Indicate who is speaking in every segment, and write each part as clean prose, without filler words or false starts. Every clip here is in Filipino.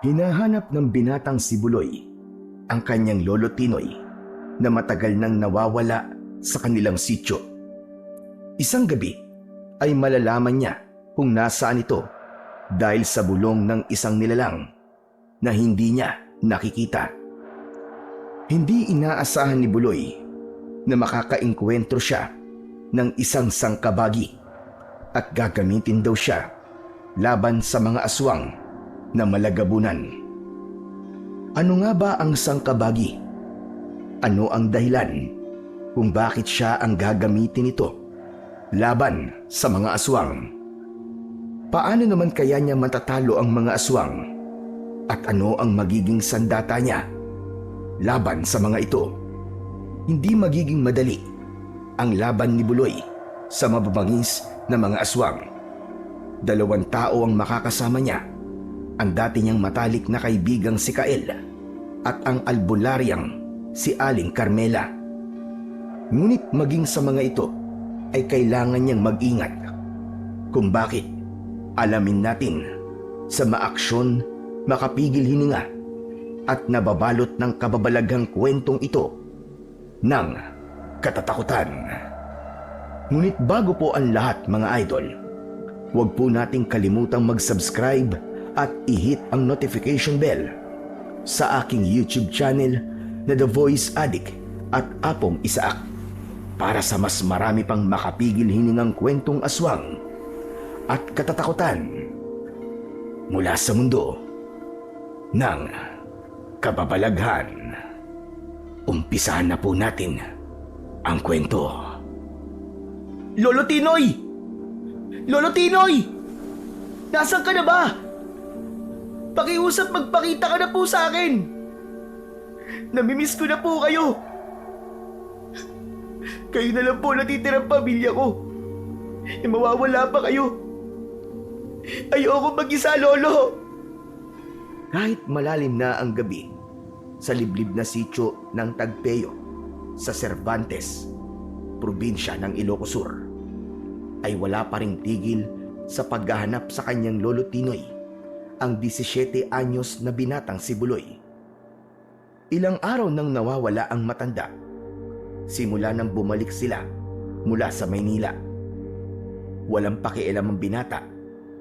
Speaker 1: Hinahanap ng binatang si Buloy ang kanyang lolo Tinoy na matagal nang nawawala sa kanilang sityo. Isang gabi ay malalaman niya kung nasaan ito dahil sa bulong ng isang nilalang na hindi niya nakikita. Hindi inaasahan ni Buloy na makakaengkwentro siya ng isang sangkabagi at gagamitin daw siya laban sa mga aswang na malagabunan. Ano nga ba ang sangkabagi? Ano ang dahilan kung bakit siya ang gagamitin ito laban sa mga aswang? Paano naman kaya niya matatalo ang mga aswang? At ano ang magiging sandata niya laban sa mga ito? Hindi magiging madali ang laban ni Buloy sa mababangis na mga aswang. 2 tao ang makakasama niya, ang dati niyang matalik na kaibigang si Kael at ang albularyang si Aling Carmela. Ngunit maging sa mga ito ay kailangan niyang mag-ingat. Kung bakit, alamin natin sa maaksyon, makapigil hininga at nababalot ng kababalaghang kwentong ito ng katatakutan. Ngunit bago po ang lahat mga idol, huwag po nating kalimutang mag-subscribe at i-hit ang notification bell sa aking YouTube channel na The Voice Addict at Apong Isaak para sa mas marami pang makapigil hiningang kwentong aswang at katatakutan mula sa mundo ng kababalaghan. Umpisahan na po natin ang kwento. Lolo Tinoy! Lolo Tinoy! Nasaan ka na ba? Pakiusap, magpakita ka na po sa akin. Namimiss ko na po kayo. Kayo na lang po natitirang pamilya ko. Mawawala pa kayo. Ayoko mag-isa, Lolo. Kahit malalim na ang gabi sa liblib na sityo ng Tagpeo sa Cervantes, probinsya ng Ilocos Sur, ay wala pa ring tigil sa paghahanap sa kanyang lolo Tinoy, ang 17 anyos na binatang si Buloy. Ilang araw nang nawawala ang matanda, simula nang bumalik sila mula sa Maynila. Walang pakialam ang binata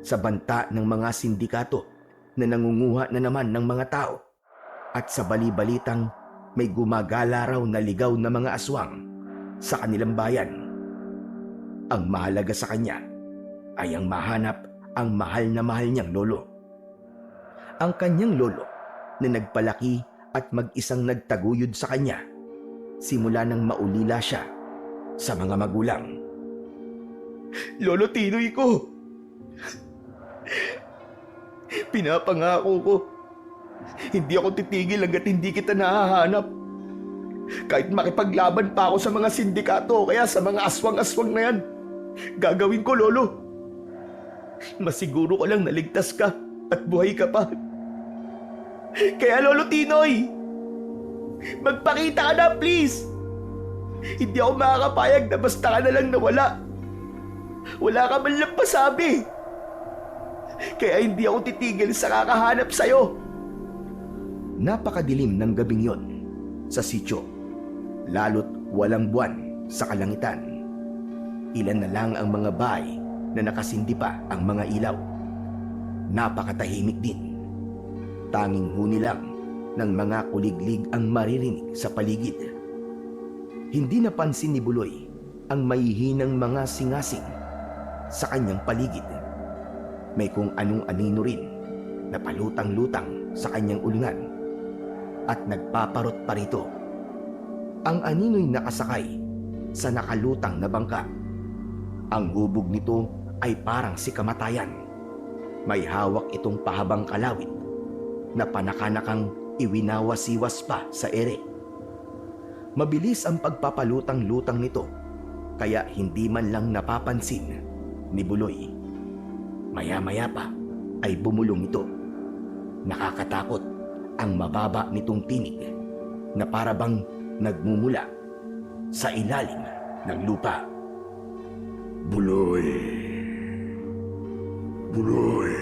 Speaker 1: sa banta ng mga sindikato na nangunguha na naman ng mga tao at sa bali-balitang may gumagala raw na ligaw na mga aswang sa kanilang bayan. Ang mahalaga sa kanya ay ang mahanap ang mahal na mahal niyang lolo. Ang kanyang lolo na nagpalaki at mag-isang nagtaguyod sa kanya simula nang maulila siya sa mga magulang. Lolo Tinoy ko! Pinapangako ko, hindi ako titigil hanggat hindi kita nahahanap. Kahit makipaglaban pa ako sa mga sindikato o kaya sa mga aswang-aswang na yan, gagawin ko, Lolo. Masiguro ko lang naligtas ka at buhay ka pa. Kaya Lolo Tinoy, magpakita ka na please. Hindi ako makakapayag na basta ka na lang nawala. Wala ka man lang pasabi. Kaya hindi ako titigil sa kakahanap sa'yo. Napakadilim ng gabing yon sa sityo, lalo't walang buwan sa kalangitan. Ilan na lang ang mga bahay na nakasindi pa ang mga ilaw. Napakatahimik din. Tanging huni lang ng mga kuliglig ang maririnig sa paligid. Hindi napansin ni Buloy ang mahihinang mga singasing sa kanyang paligid. May kung anong anino rin na palutang-lutang sa kanyang ulingan at nagpaparot pa rito. Ang anino'y nakasakay sa nakalutang na bangka. Ang hubog nito ay parang si kamatayan. May hawak itong pahabang kalawit na panakanakang iwinawasiwas pa sa ere. Mabilis ang pagpapalutang-lutang nito kaya hindi man lang napapansin ni Buloy. Maya-maya pa ay bumulong ito. Nakakatakot ang mababa nitong tinig na parabang nagmumula sa ilalim ng lupa. Buloy! Buloy!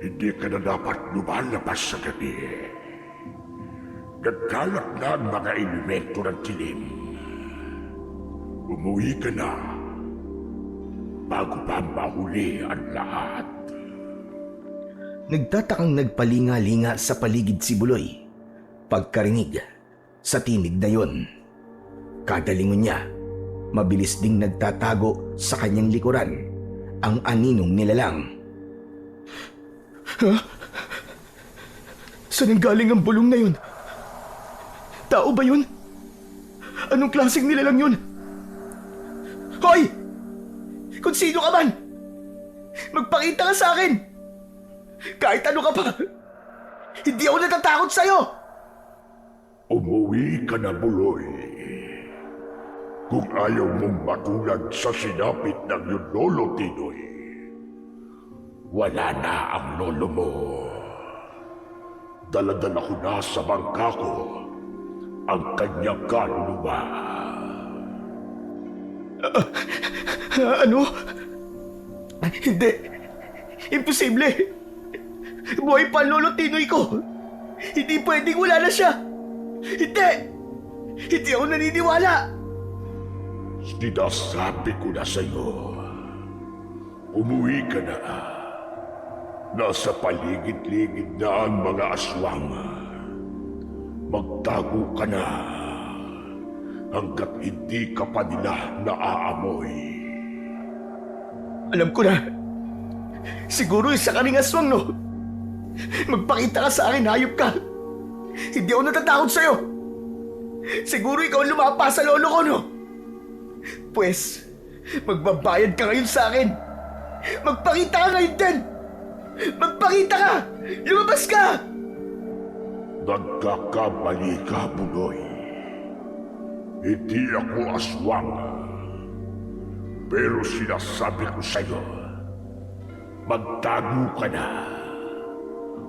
Speaker 2: Hindi ka na dapat lumalabas sa gabi. Nagkalat na ang mga elemento ng dilim. Umuwi ka na bago pa mahuli ang lahat.
Speaker 1: Nagtatakang nagpalinga-linga sa paligid si Buloy. Pagkarinig sa tinig na yon, kada lingon niya, mabilis ding nagtatago sa kanyang likuran ang aninong nilalang. Ha? Saan ang galing ang bulong na yun? Tao ba yun? Anong klaseng nilalang yun? Hoy! Kung sino ka man! Magpakita ka sa akin! Kahit ano ka pa! Hindi ako natatakot sa'yo!
Speaker 2: Umuwi ka na, Buloy. Kung ayaw mong matulad sa sinapit ng iyong lolo, Tinoy, wala na ang lolo mo. Daladala ko na sa bangka ko ang kanyang kaluluwa.
Speaker 1: Ano? Hindi. Imposible. Buhay pa ang lolo Tinoy ko. Hindi pwedeng wala na siya. Hindi. Hindi ako naniniwala.
Speaker 2: Sinasabi ko na sa'yo, umuwi ka na. Nasa paligid-ligid na ang mga aswang. Magtago ka na hanggat hindi ka pa nila naaamoy.
Speaker 1: Alam ko na. Siguro isa ka ring aswang, no? Magpakita ka sa akin, hayop ka. Hindi ako natatakot sa'yo. Siguro ikaw ang lumapa sa lolo ko, no? Pues, magbabayad ka ngayon sa akin. Magpakita ka ngayon din. Magpakita ka! Lumabas ka!
Speaker 2: Nagkakamali ka, Buloy. Hindi ako aswang. Pero sinasabi ko sa'yo, magtago ka na.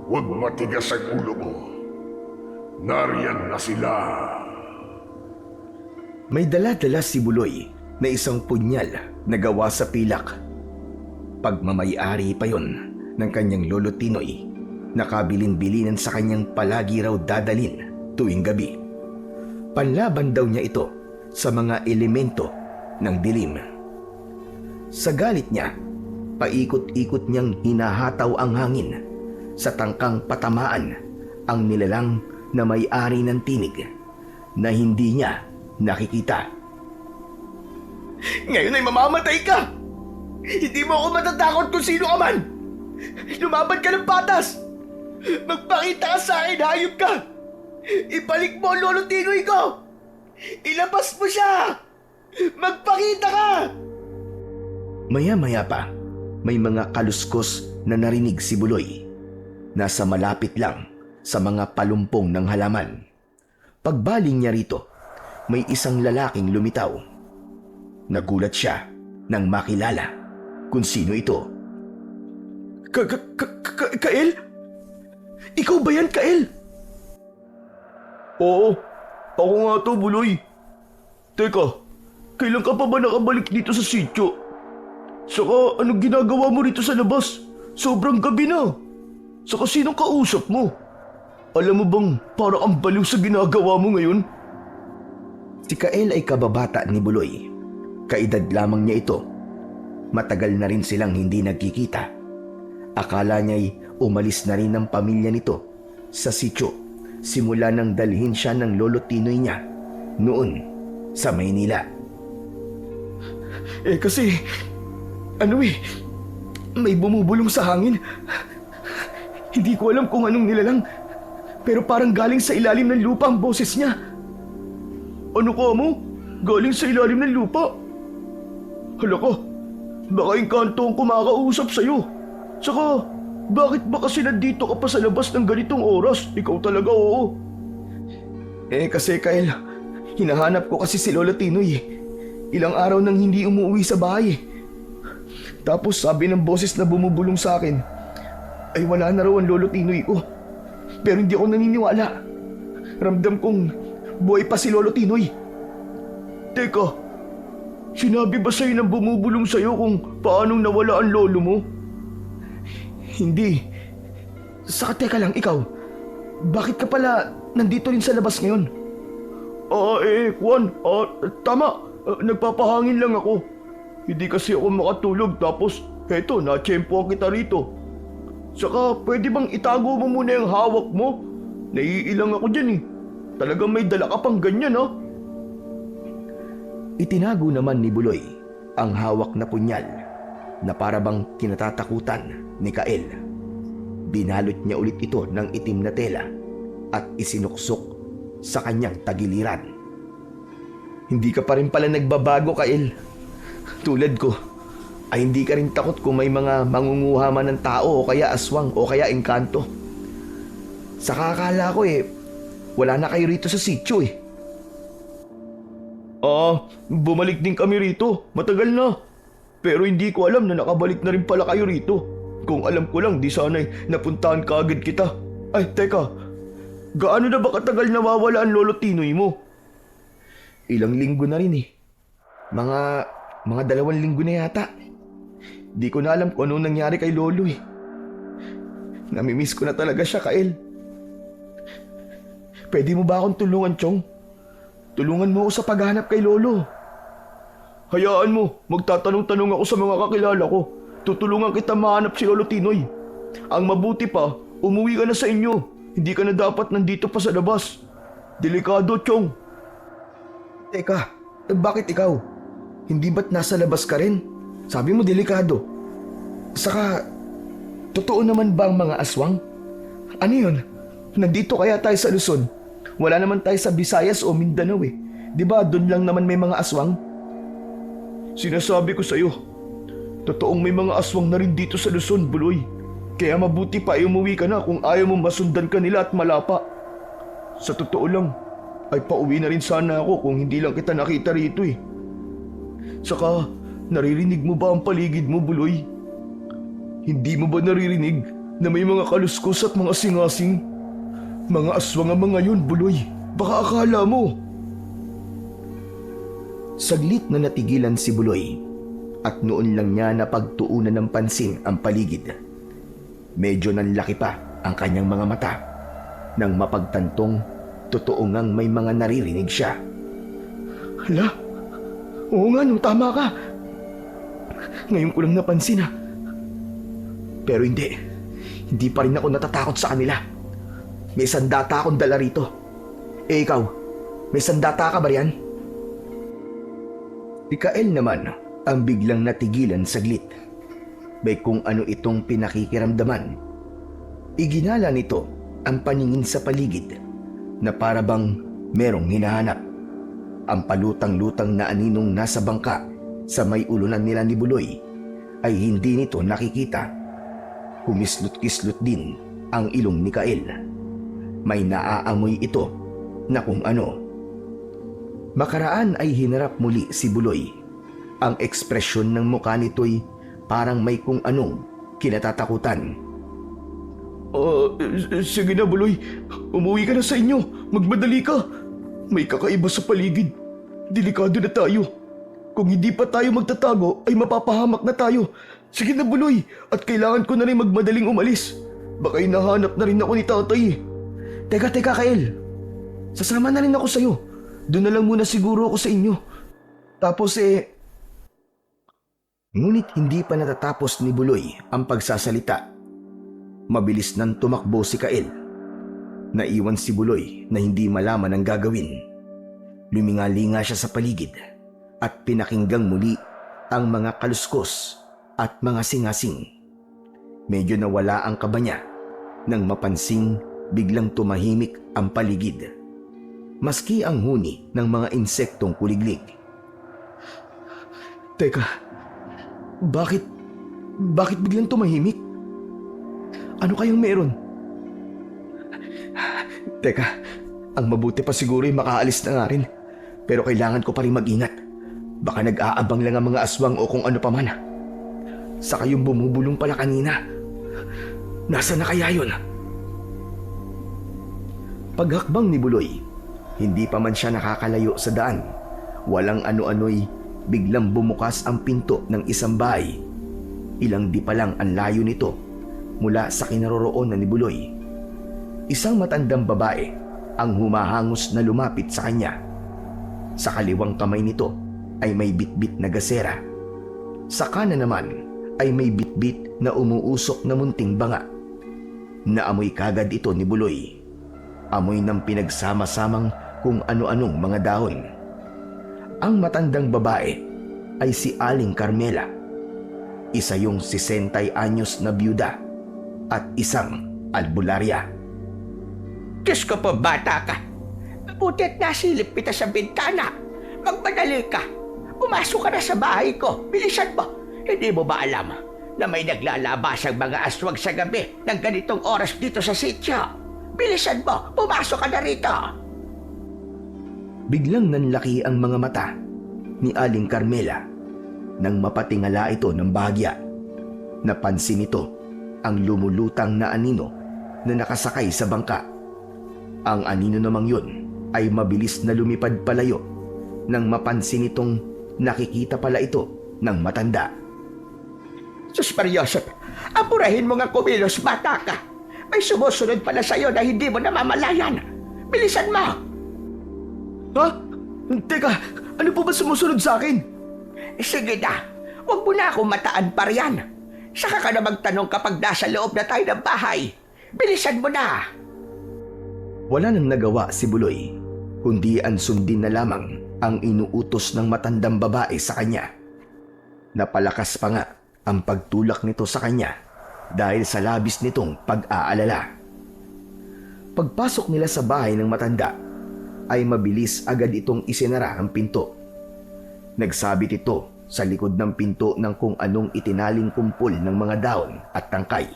Speaker 2: Huwag matigas ang ulo mo. Nariyan na sila.
Speaker 1: May dala-dala si Buloy na isang punyal na gawa sa pilak. Pagmamayari pa yon ng kanyang lolo Tinoy, nakabilin-bilinan sa kanyang palagi raw dadalin tuwing gabi. Panlaban daw niya ito sa mga elemento ng dilim. Sa galit niya, paikot-ikot niyang hinahataw ang hangin sa tangkang patamaan ang nilalang na may-ari ng tinig na hindi niya nakikita. Ngayon ay mamamatay ka! Hindi mo ako matatakot kung sino ka man! Lumaban ka ng patas! Magpakita ka sa akin, hayop ka! Ibalik mo ang lolo Tinoy ko! Ilabas mo siya! Magpakita ka! Maya-maya pa, may mga kaluskos na narinig si Buloy. Nasa malapit lang sa mga palumpong ng halaman. Pagbaling niya rito, may isang lalaking lumitaw. Nagulat siya nang makilala kung sino ito. Kael? Ikaw ba yan, Kael? Oo, ako nga to, Buloy. Teka, kailan ka pa ba nakabalik dito sa sityo? Saka anong ginagawa mo rito sa labas? Sobrang gabi na. Saka sinong kausap mo? Alam mo bang para ang baliw sa ginagawa mo ngayon? Si Kael ay kababata ni Buloy. Kaedad lamang niya ito. Matagal na rin silang hindi nagkikita. Akala niya'y umalis na rin ang pamilya nito sa sityo simula nang dalhin siya ng lolo Tinoy niya noon sa Maynila. Kasi, may bumubulong sa hangin. Hindi ko alam kung anong nilalang, pero parang galing sa ilalim ng lupa ang boses niya. Ano ka mo? Galing sa ilalim ng lupa? Hala ka, baka engkanto ang kumakausap sa'yo. Saka, bakit ba kasi nandito ka pa sa labas ng ganitong oras? Ikaw talaga, oo. Kasi Kyle, hinahanap ko kasi si Lolo Tinoy. Ilang araw nang hindi umuwi sa bahay. Tapos sabi ng boses na bumubulong sa akin, ay wala na raw ang Lolo Tinoy ko. Pero hindi ako naniniwala. Ramdam kong buhay pa si Lolo Tinoy. Teka, sinabi ba sa'yo ng bumubulong sa'yo kung paanong nawala ang lolo mo? Hindi. Saka teka lang, ikaw, bakit ka pala nandito rin sa labas ngayon? Juan, tama. Nagpapahangin lang ako. Hindi kasi ako makatulog tapos heto, natsyempo kita rito. Saka pwede bang itago mo muna yung hawak mo? Naiilang ako dyan eh. Talagang may dala ka pang ganyan ha? Itinago naman ni Buloy ang hawak na punyal na para bang kinatatakutan ni Kael. Binalot niya ulit ito ng itim na tela at isinuksok sa kanyang tagiliran. Hindi ka pa rin pala nagbabago, Kael. Tulad ko, ay hindi ka rin takot kung may mga mangunguha man ng tao o kaya aswang o kaya engkanto. Sa akala ko wala na kayo rito sa sityo eh. Bumalik din kami rito. Matagal na. Pero hindi ko alam na nakabalik na rin pala kayo rito. Kung alam ko lang, di sana'y napuntahan kaagad kita. Ay, teka. Gaano na ba katagal nawawala ang Lolo Tinoy mo? Ilang linggo na rin eh. Mga 2 linggo na yata. Di ko na alam kung anong nangyari kay Lolo eh. Namimiss ko na talaga siya, Kael. Pwede mo ba akong tulungan, Chong? Tulungan mo ako sa paghanap kay Lolo. Hayaan mo, magtatanong-tanong ako sa mga kakilala ko. Tutulungan kita mahanap si Lolo Tinoy. Ang mabuti pa, umuwi ka na sa inyo. Hindi ka na dapat nandito pa sa labas. Delikado, Chong. Teka, bakit ikaw? Hindi ba't nasa labas ka rin? Sabi mo delikado. Saka, totoo naman ba ang mga aswang? Ano yun? Nandito kaya tayo sa Luzon? Wala naman tayo sa Visayas o Mindanao eh. Diba doon lang naman may mga aswang? Sinasabi ko sa'yo, totoong may mga aswang na rin dito sa Luzon, Buloy. Kaya mabuti pa ay umuwi ka na kung ayaw mo masundan ka nila at malapa. Sa totoo lang, ay pauwi na rin sana ako kung hindi lang kita nakita rito eh. Saka, naririnig mo ba ang paligid mo, Buloy? Hindi mo ba naririnig na may mga kaluskos at mga singasing? Mga aswang ang mga yun, Buloy. Baka akala mo. Saglit na natigilan si Buloy at noon lang niya napagtuunan ng pansin ang paligid. Medyo nanlaki pa ang kanyang mga mata nang mapagtantong totoo ngang may mga naririnig siya. Hala, oo nga no, tama ka. Ngayon ko lang napansin ha. Pero hindi pa rin ako natatakot sa kanila. May sandata akong dala rito. Ikaw, may sandata ka ba riyan? Si Kael naman ang biglang natigilan saglit. May kung ano itong pinakikiramdaman. Iginala nito ang paningin sa paligid na para bang merong hinahanap. Ang palutang-lutang na aninong nasa bangka sa may ulunan nila ni Buloy ay hindi nito nakikita. Kumislot-kislot din ang ilong ni Kael. May naaamoy ito na kung ano. Makaraan ay hinarap muli si Buloy. Ang ekspresyon ng mukha nito'y parang may kung anong kinatatakutan. Sige na, Buloy. Umuwi ka na sa inyo. Magmadali ka. May kakaiba sa paligid. Delikado na tayo. Kung hindi pa tayo magtatago, ay mapapahamak na tayo. Sige na, Buloy. At kailangan ko na rin magmadaling umalis. Baka hinahanap na rin ako ni tatay. Teka, Kael. Sasama na rin ako sa'yo. Doon na lang muna siguro ako sa inyo. Tapos Ngunit hindi pa natatapos ni Buloy ang pagsasalita. Mabilis nang tumakbo si Kael. Naiwan si Buloy na hindi malaman ang gagawin. Lumingalinga siya sa paligid at pinakinggang muli ang mga kaluskos at mga singasing. Medyo nawala ang kaba niya nang mapansing biglang tumahimik ang paligid. Maski ang huni ng mga insektong kuliglig. Teka, bakit biglang tumahimik? Ano kayang meron? Teka, ang mabuti pa siguro ay makaalis na nga rin. Pero kailangan ko pa rin mag-ingat. Baka nag-aabang lang ang mga aswang o kung ano pa man. Saka yung bumubulong pala kanina. Nasaan na kaya yun? Paghakbang ni Buloy, hindi pa man siya nakakalayo sa daan. Walang ano-ano'y biglang bumukas ang pinto ng isang bahay. Ilang di pa lang ang layo nito mula sa kinaroroonan ni Buloy. Isang matandang babae ang humahangos na lumapit sa kanya. Sa kaliwang kamay nito ay may bitbit na gasera. Sa kanan naman ay may bitbit na umuusok na munting banga. Naamoy kagad ito ni Buloy. Amoy ng pinagsama-samang kung ano-anong mga dahon. Ang matandang babae ay si Aling Carmela. Isa yung 60 anyos na byuda at isang albularya.
Speaker 3: Diyos ko po, bata ka. Buti't nasilip kita sa bintana. Magmadali ka. Pumasok ka na sa bahay ko. Bilisan mo. Hindi mo ba alam na may naglalabas ang mga aswang sa gabi ng ganitong oras dito sa sityo? Bilisan mo. Pumasok ka na rito.
Speaker 1: Biglang nanlaki ang mga mata ni Aling Carmela nang mapatingala ito ng bahagya. Napansin nito ang lumulutang na anino na nakasakay sa bangka. Ang anino namang yun ay mabilis na lumipad palayo nang mapansin nitong nakikita pala ito ng matanda.
Speaker 3: Sus Mariosep, apurahin mo nga kumilos, bata ka. May sumusunod pala sa'yo na hindi mo namamalayan. Bilisan mo.
Speaker 1: Ha? Teka, ano po ba sumusunod sa akin?
Speaker 3: Sige na, huwag mo na akong mataan pa riyan. Saka ka na magtanong kapag nasa loob na tayo ng bahay. Bilisan mo na.
Speaker 1: Wala nang nagawa si Buloy, kundi ansundin na lamang ang inuutos ng matandang babae sa kanya. Napalakas pa nga ang pagtulak nito sa kanya dahil sa labis nitong pag-aalala. Pagpasok nila sa bahay ng matanda, ay mabilis agad itong isinara ang pinto. Nagsabit ito sa likod ng pinto ng kung anong itinaling kumpol ng mga dahon at tangkay.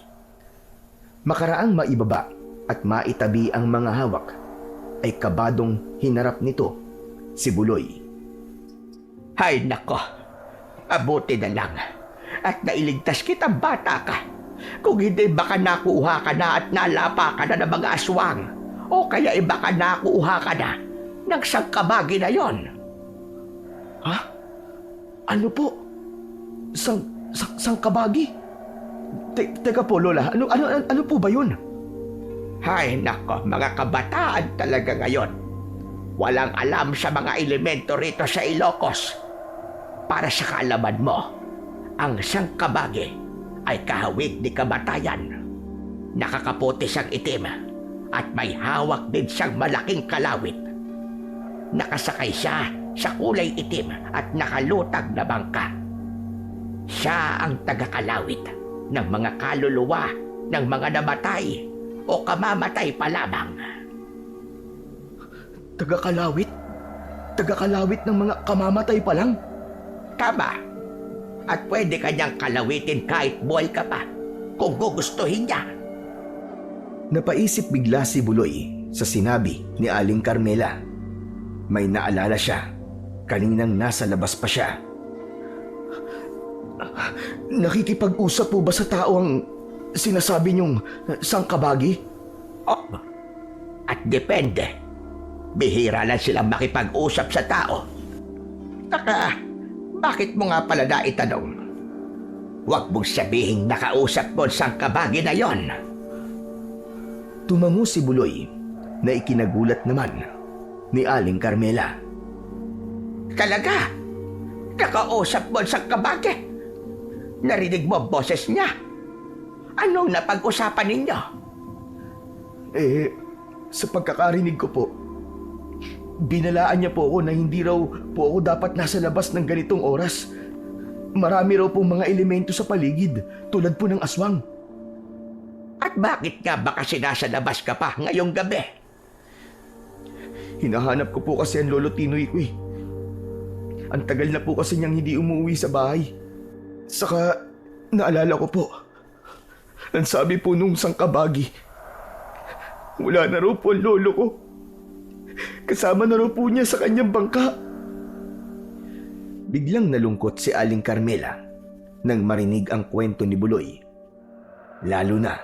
Speaker 1: Makaraang maibaba at maitabi ang mga hawak, ay kabadong hinarap nito si Buloy.
Speaker 3: Hay nako, abuti na lang at nailigtas kita, bata ka. Kung hindi baka nakuha ka na at nalapa ka na ng mga aswang, o kaya baka nakuha ka na ng sangkabagi na yon.
Speaker 1: Ha? Ano po? Sangkabagi? Teka po, Lola, ano po ba yun?
Speaker 3: Hay nako, mga kabataan talaga ngayon. Walang alam sa mga elemento rito sa Ilocos. Para sa kaalaman mo, ang sangkabagi ay kahawig ni kamatayan. Nakakaputi siyang itim at may hawak din siyang malaking kalawit. Nakasakay siya sa kulay itim at nakalutag na bangka. Siya ang tagakalawit ng mga kaluluwa ng mga namatay o kamamatay pa lamang.
Speaker 1: Tagakalawit? Tagakalawit ng mga kamamatay pa lang?
Speaker 3: Tama. At pwede kanyang kalawitin kahit buhay ka pa kung gugustuhin niya.
Speaker 1: Napaisip bigla si Buloy sa sinabi ni Aling Carmela. May naalala siya. Kaninang nasa labas pa siya. Nakikipag-usap po ba sa tao ang sinasabi niyong sangkabagi?
Speaker 3: Oh, at depende. Bihira lang silang makipag-usap sa tao. Bakit mo nga pala naitanong? Huwag mong sabihing nakausap mo ang sangkabagi na yon.
Speaker 1: Tumango si Buloy na ikinagulat naman ni Aling Carmela.
Speaker 3: Talaga? Nakausap mo ang sangkabagi? Narinig mo ang boses niya? Anong napag-usapan ninyo?
Speaker 1: Sa pagkakarinig ko po, binalaan niya po ako na hindi raw po ako dapat nasa labas ng ganitong oras. Marami raw pong mga elemento sa paligid, tulad po ng aswang.
Speaker 3: At bakit nga ba kasi nasa labas ka pa ngayong gabi?
Speaker 1: Hinahanap ko po kasi ang lolo Tinoy ko eh. Ang tagal na po kasi niyang hindi umuwi sa bahay. Saka naalala ko po, ang sabi po nung sangkabagi, wala na raw po ang lolo ko. Kasama na raw po niya sa kanyang bangka. Biglang nalungkot si Aling Carmela nang marinig ang kwento ni Buloy. Lalo na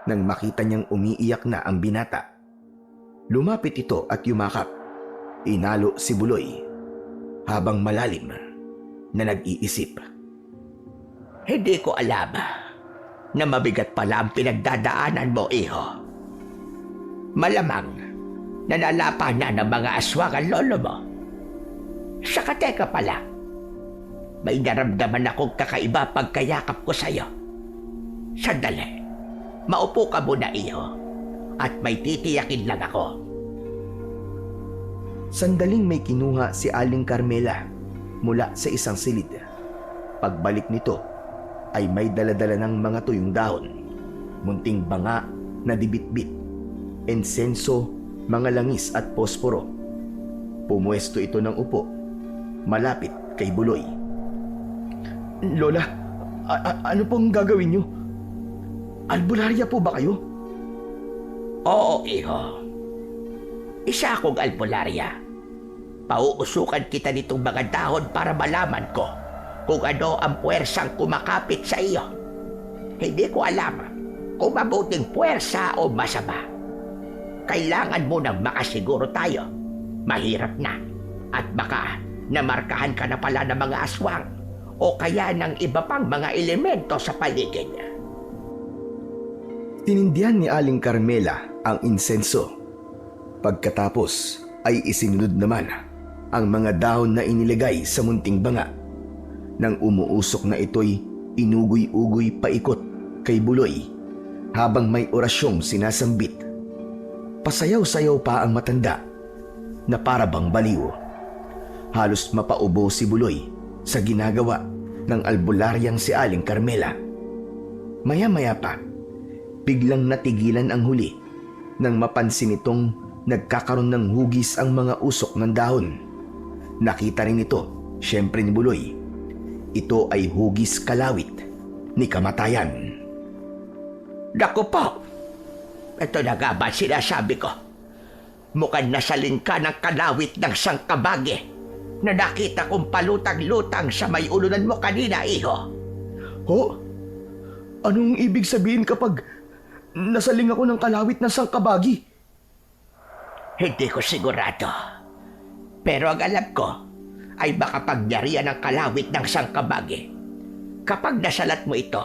Speaker 1: nang makita niyang umiiyak na ang binata. Lumapit ito at yumakap. Inalo si Buloy habang malalim na nag-iisip.
Speaker 3: Hindi ko alam na mabigat pala ang pinagdadaanan mo, iho. Malamang nanalapa na ng mga aswang ang lolo mo. Saka teka pala, may naramdaman akong kakaiba pagkayakap ko sa'yo. Sandali, maupo ka muna, iho, at may titiyakin lang ako.
Speaker 1: Sandaling may kinuha si Aling Carmela mula sa isang silid. Pagbalik nito ay may daladala ng mga tuyong dahon, munting banga na dibitbit, insenso, mga langis at posporo. Pumuesto ito ng upo, malapit kay Buloy. Lola, ano pong gagawin niyo? Albularya po ba kayo?
Speaker 3: Oo, iho. Isa akong albularya. Pauusukan kita nitong mga dahon para malaman ko kung ano ang puwersang kumakapit sa iyo. Hindi ko alam kung mabuting puwersa o masama. Kailangan mo nang makasiguro tayo. Mahirap na. At baka namarkahan ka na pala ng mga aswang o kaya ng iba pang mga elemento sa paligid.
Speaker 1: Tinindihan ni Aling Carmela ang insenso. Pagkatapos ay isinunod naman ang mga dahon na inilagay sa munting banga. Nang umuusok na ito'y inugoy-ugoy paikot kay Buloy habang may orasyong sinasambit. Pasayaw-sayaw pa ang matanda na para bang baliw. Halos mapaubo si Buloy sa ginagawa ng albularyang si Aling Carmela. Maya-maya pa, biglang natigilan ang huli nang mapansin itong nagkakaroon ng hugis ang mga usok ng dahon. Nakita rin ito, syempre ni Buloy. Ito ay hugis kalawit ni kamatayan.
Speaker 3: Naku po! Ito na nga ba sinasabi ko? Mukhang nasalin ka ng kalawit ng sangkabagi na nakita kong palutang-lutang sa may ulunan mo kanina, iho.
Speaker 1: Ho? Anong ibig sabihin kapag nasaling ako ng kalawit ng sangkabagi?
Speaker 3: Hindi ko sigurado. Pero ang alam ko ay baka pagyarihan ng kalawit ng sangkabagi. Kapag nasalat mo ito,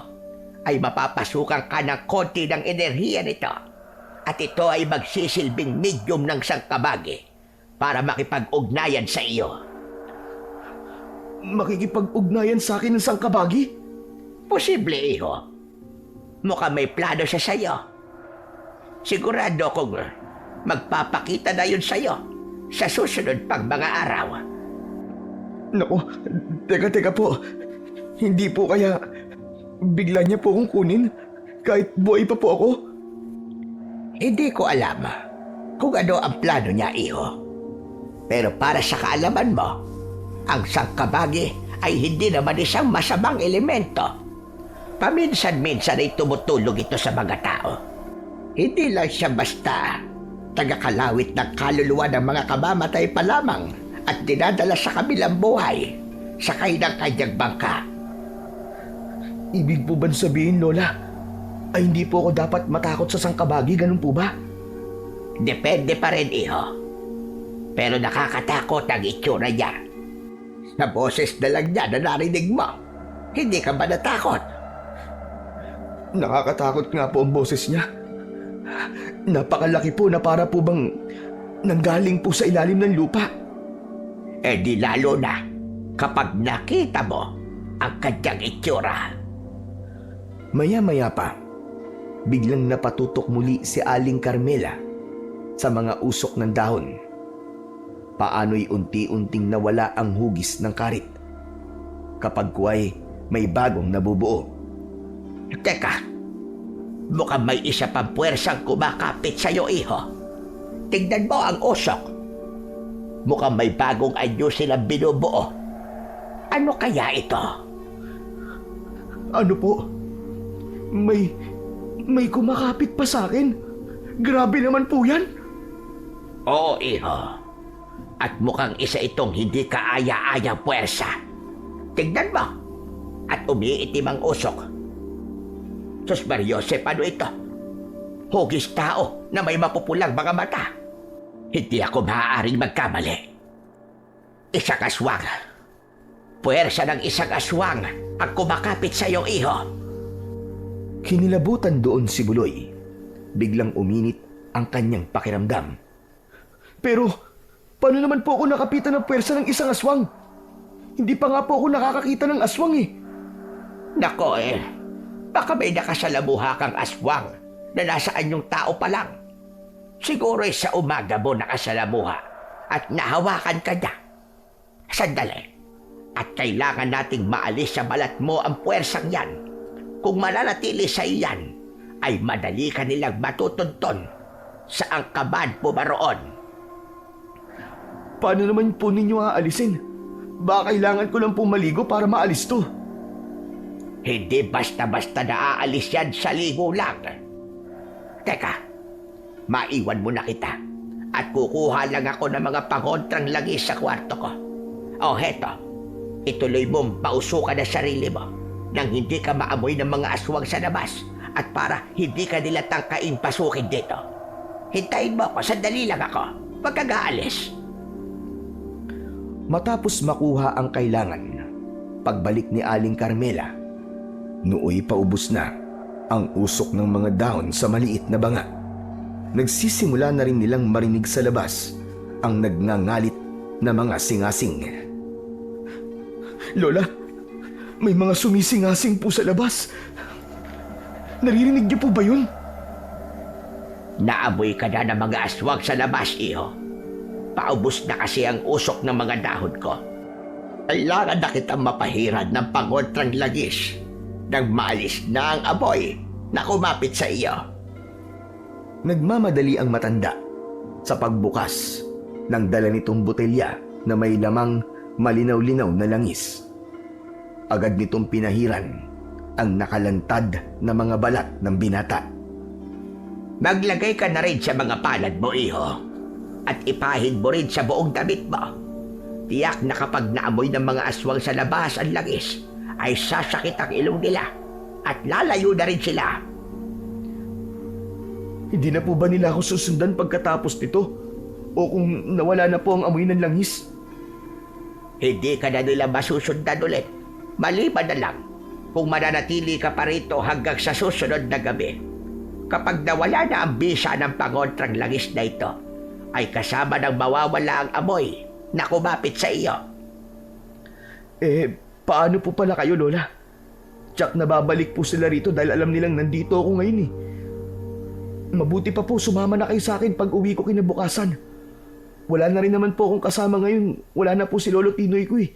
Speaker 3: ay mapapasukan ka ng konti ng enerhiya nito. At ito ay magsisilbing medium ng sangkabagi para makipag-ugnayan sa iyo.
Speaker 1: Makikipag-ugnayan sa akin ng sangkabagi?
Speaker 3: Posible, iho. Mukhang may plano siya sa iyo. Sigurado kong magpapakita na yun sa iyo sa susunod pang mga araw.
Speaker 1: Naku, teka po. Hindi po kaya bigla niya po akong kunin kahit buhay pa po ako?
Speaker 3: Hindi ko alam kung ano ang plano niya, iho. Pero para sa kaalaman mo, ang sangkabagi ay hindi naman isang masamang elemento. Paminsan-minsan ay tumutulog ito sa mga tao. Hindi lang siya basta tagakalawit ng kaluluwa ng mga kamamatay pa lamang at dinadala sa kabilang buhay sakay ng kanyang bangka.
Speaker 1: Ibig po ba sabihin, Lola, ay hindi po ako dapat matakot sa sangkabagi, ganun po ba?
Speaker 3: Depende pa rin, iho. Pero nakakatakot ang itsura niya. Sa boses na lang niya na narinig mo, hindi ka ba natakot?
Speaker 1: Nakakatakot nga po ang boses niya. Napakalaki po na para po bang nanggaling po sa ilalim ng lupa.
Speaker 3: Eh di lalo na kapag nakita mo ang kanyang itsura.
Speaker 1: Maya-maya pa, biglang napatutok muli si Aling Carmela sa mga usok ng dahon. Paano'y unti-unting nawala ang hugis ng karit. Kapag kuway may bagong nabubuo.
Speaker 3: Teka, mukhang may isa pang puwersang kumakapit sa'yo, iho. Tingnan mo ang usok. Mukhang may bagong anyo silang binubuo. Ano kaya ito?
Speaker 1: Ano po? May kumakapit pa sa akin? Grabe naman po yan.
Speaker 3: Oo, iho. At mukhang isa itong hindi kaaya-ayang puwersa. Tingnan mo. At umiitim ang usok. Sus Mariosep, ano ito? Hugis tao na may mapupulang mga mata. Hindi ako maaaring magkamali. Isang aswang. Puwersa ng isang aswang ang kumakapit sa iyong iho.
Speaker 1: Kinilabutan doon si Buloy. Biglang uminit ang kanyang pakiramdam. Pero, paano naman po ako nakapitan ng pwersa ng isang aswang? Hindi pa nga po ako nakakakita ng aswang eh.
Speaker 3: Nako baka may nakasalamuha kang aswang na nasaan yung tao pa lang. Siguro sa umaga mo nakasalamuha at nahawakan ka niya. Sandali. At kailangan nating maalis sa balat mo ang puwersang yan. Kung mananatili sa iyan, ay madali ka nilang matutunton sa angkaban pumaroon.
Speaker 1: Paano naman po ninyo aalisin? Baka kailangan ko lang pong maligo para maalis to.
Speaker 3: Hindi basta-basta naaalis yan sa ligo lang. Teka, maiwan mo na kita at kukuha lang ako ng mga pangontrang lagi sa kwarto ko. O heto, ituloy mong pausukan ang sarili mo nang hindi ka maamoy ng mga aswang sa labas at para hindi ka nila tangkain pasukin dito. Hintayin mo ako, sandali lang ako. Huwag kang aalis.
Speaker 1: Matapos makuha ang kailangan, pagbalik ni Aling Carmela, nooy paubos na ang usok ng mga dahon sa maliit na banga. Nagsisimula na rin nilang marinig sa labas ang nagngangalit na mga singasing. Lola, may mga sumisingasing po sa labas. Naririnig niyo po ba yun?
Speaker 3: Naamoy ka na ng mga aswang sa labas, iho. Paubos na kasi ang usok ng mga dahon ko. Kailangan na kitang mapahiran ng pangontrang lagis nang maalis na ang amoy na kumapit sa iyo.
Speaker 1: Nagmamadali ang matanda sa pagbukas ng dala nitong botelya na may lamang malinaw-linaw na langis. Agad nitong pinahiran ang nakalantad na mga balat ng binata.
Speaker 3: Maglagay ka na rin sa mga palad mo, iho. At ipahid mo rin sa buong damit mo. Tiyak na kapag naamoy ng mga aswang sa labas ang langis, ay sasakit ang ilong nila at lalayo na rin sila.
Speaker 1: Hindi na po ba nila ako susundan pagkatapos nito? O kung nawala na po ang amoy ng langis?
Speaker 3: Hindi ka na nila masusundan ulit. Maliban na lang kung mananatili ka pa rito hanggang sa susunod na gabi. Kapag nawala na ang bisa ng pangontrang langis na ito, ay kasama ng mawawala ang amoy na kumapit sa iyo.
Speaker 1: Paano po pala kayo, Lola? Tsak nababalik po sila rito dahil alam nilang nandito ako ngayon eh. Mabuti pa po sumama na kayo sa akin pag uwi ko kinabukasan. Wala na rin naman po akong kasama ngayon. Wala na po si Lolo Tinoy ko eh.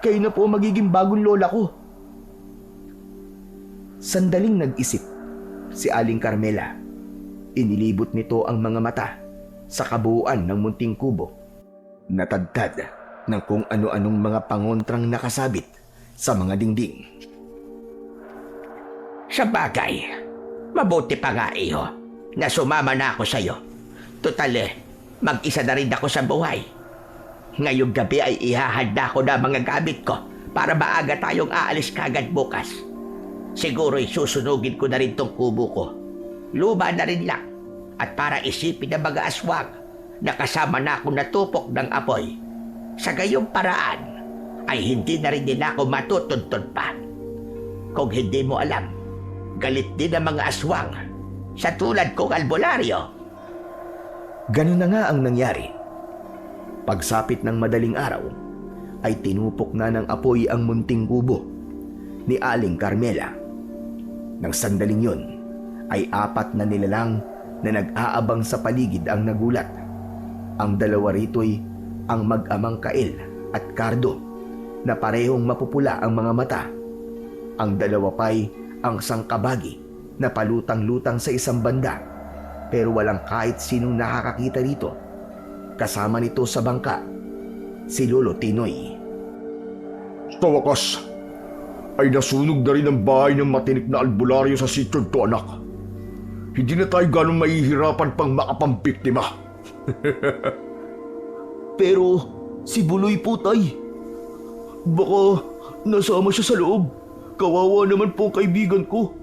Speaker 1: Kayo na po magiging bagong lola ko. Sandaling nag-isip si Aling Carmela. Inilibot nito ang mga mata sa kabuuan ng munting kubo. Natadtad ng kung ano-anong mga pangontrang nakasabit sa mga dingding.
Speaker 3: Sa bagay, mabuti pa nga, iho, na sumama na ako sa'yo. Tutal mag-isa na rin ako sa buhay. Ngayong gabi ay ihahanda ko na mga gamit ko para maaga tayong aalis kagad bukas. Siguro'y susunugin ko na rin tong kubo ko. Luma na rin lang. At para isipin ng mga aswang na kasama na ako natupok ng apoy. Sa gayong paraan ay hindi na rin nila ako matutuntun pa. Kung hindi mo alam, galit din ang mga aswang sa tulad kong albularyo.
Speaker 1: Ganun na nga ang nangyari. Pagsapit ng madaling araw, ay tinupok na ng apoy ang munting kubo ni Aling Carmela. Nang sandaling yun, ay 4 na nilalang na nag-aabang sa paligid ang nagulat. Ang dalawa rito'y ang mag-amang Kael at Cardo na parehong mapupula ang mga mata. Ang dalawa pa'y ang sangkabagi na palutang-lutang sa isang banda pero walang kahit sinong nakakakita rito. Kasama nito sa bangka, si Lolo Tinoy.
Speaker 2: Sa wakas, ay nasunog na rin ang bahay ng matinik na albularyo sa sityo to, anak. Hindi na tayo ganong mahihirapan pang makapampiktima.
Speaker 1: Pero si Buloy po, tay. Baka nasama siya sa loob. Kawawa naman po kaibigan ko.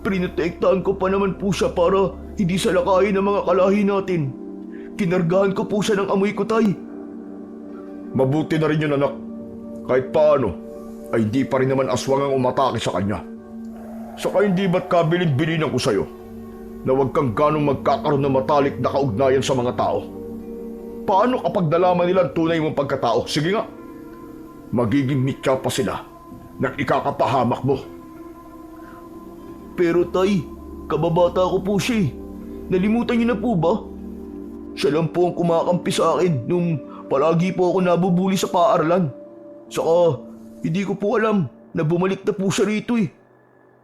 Speaker 1: Prinotektahan ko pa naman po siya para hindi salakayin ng mga kalahi natin. Kinargahan ko po siya ng amoy ko, tay.
Speaker 2: Mabuti na rin yun, anak. Kahit paano, ay di pa rin naman aswang ang umatake sa kanya. Saka hindi ba't kabilin-bilinan ko sa'yo na huwag kang ganong magkakaroon ng matalik na kaugnayan sa mga tao? Paano kapag nalaman nila ang tunay mong pagkatao? Sige nga, magiging mitya pa sila ng ikakapahamak mo.
Speaker 1: Pero tay, kababata ko po siya eh. Nalimutan niyo na po ba? Siya lang po ang kumakampi sa akin nung palagi po ako nabubuli sa paaralan. Saka, hindi ko po alam na bumalik na po siya rito eh.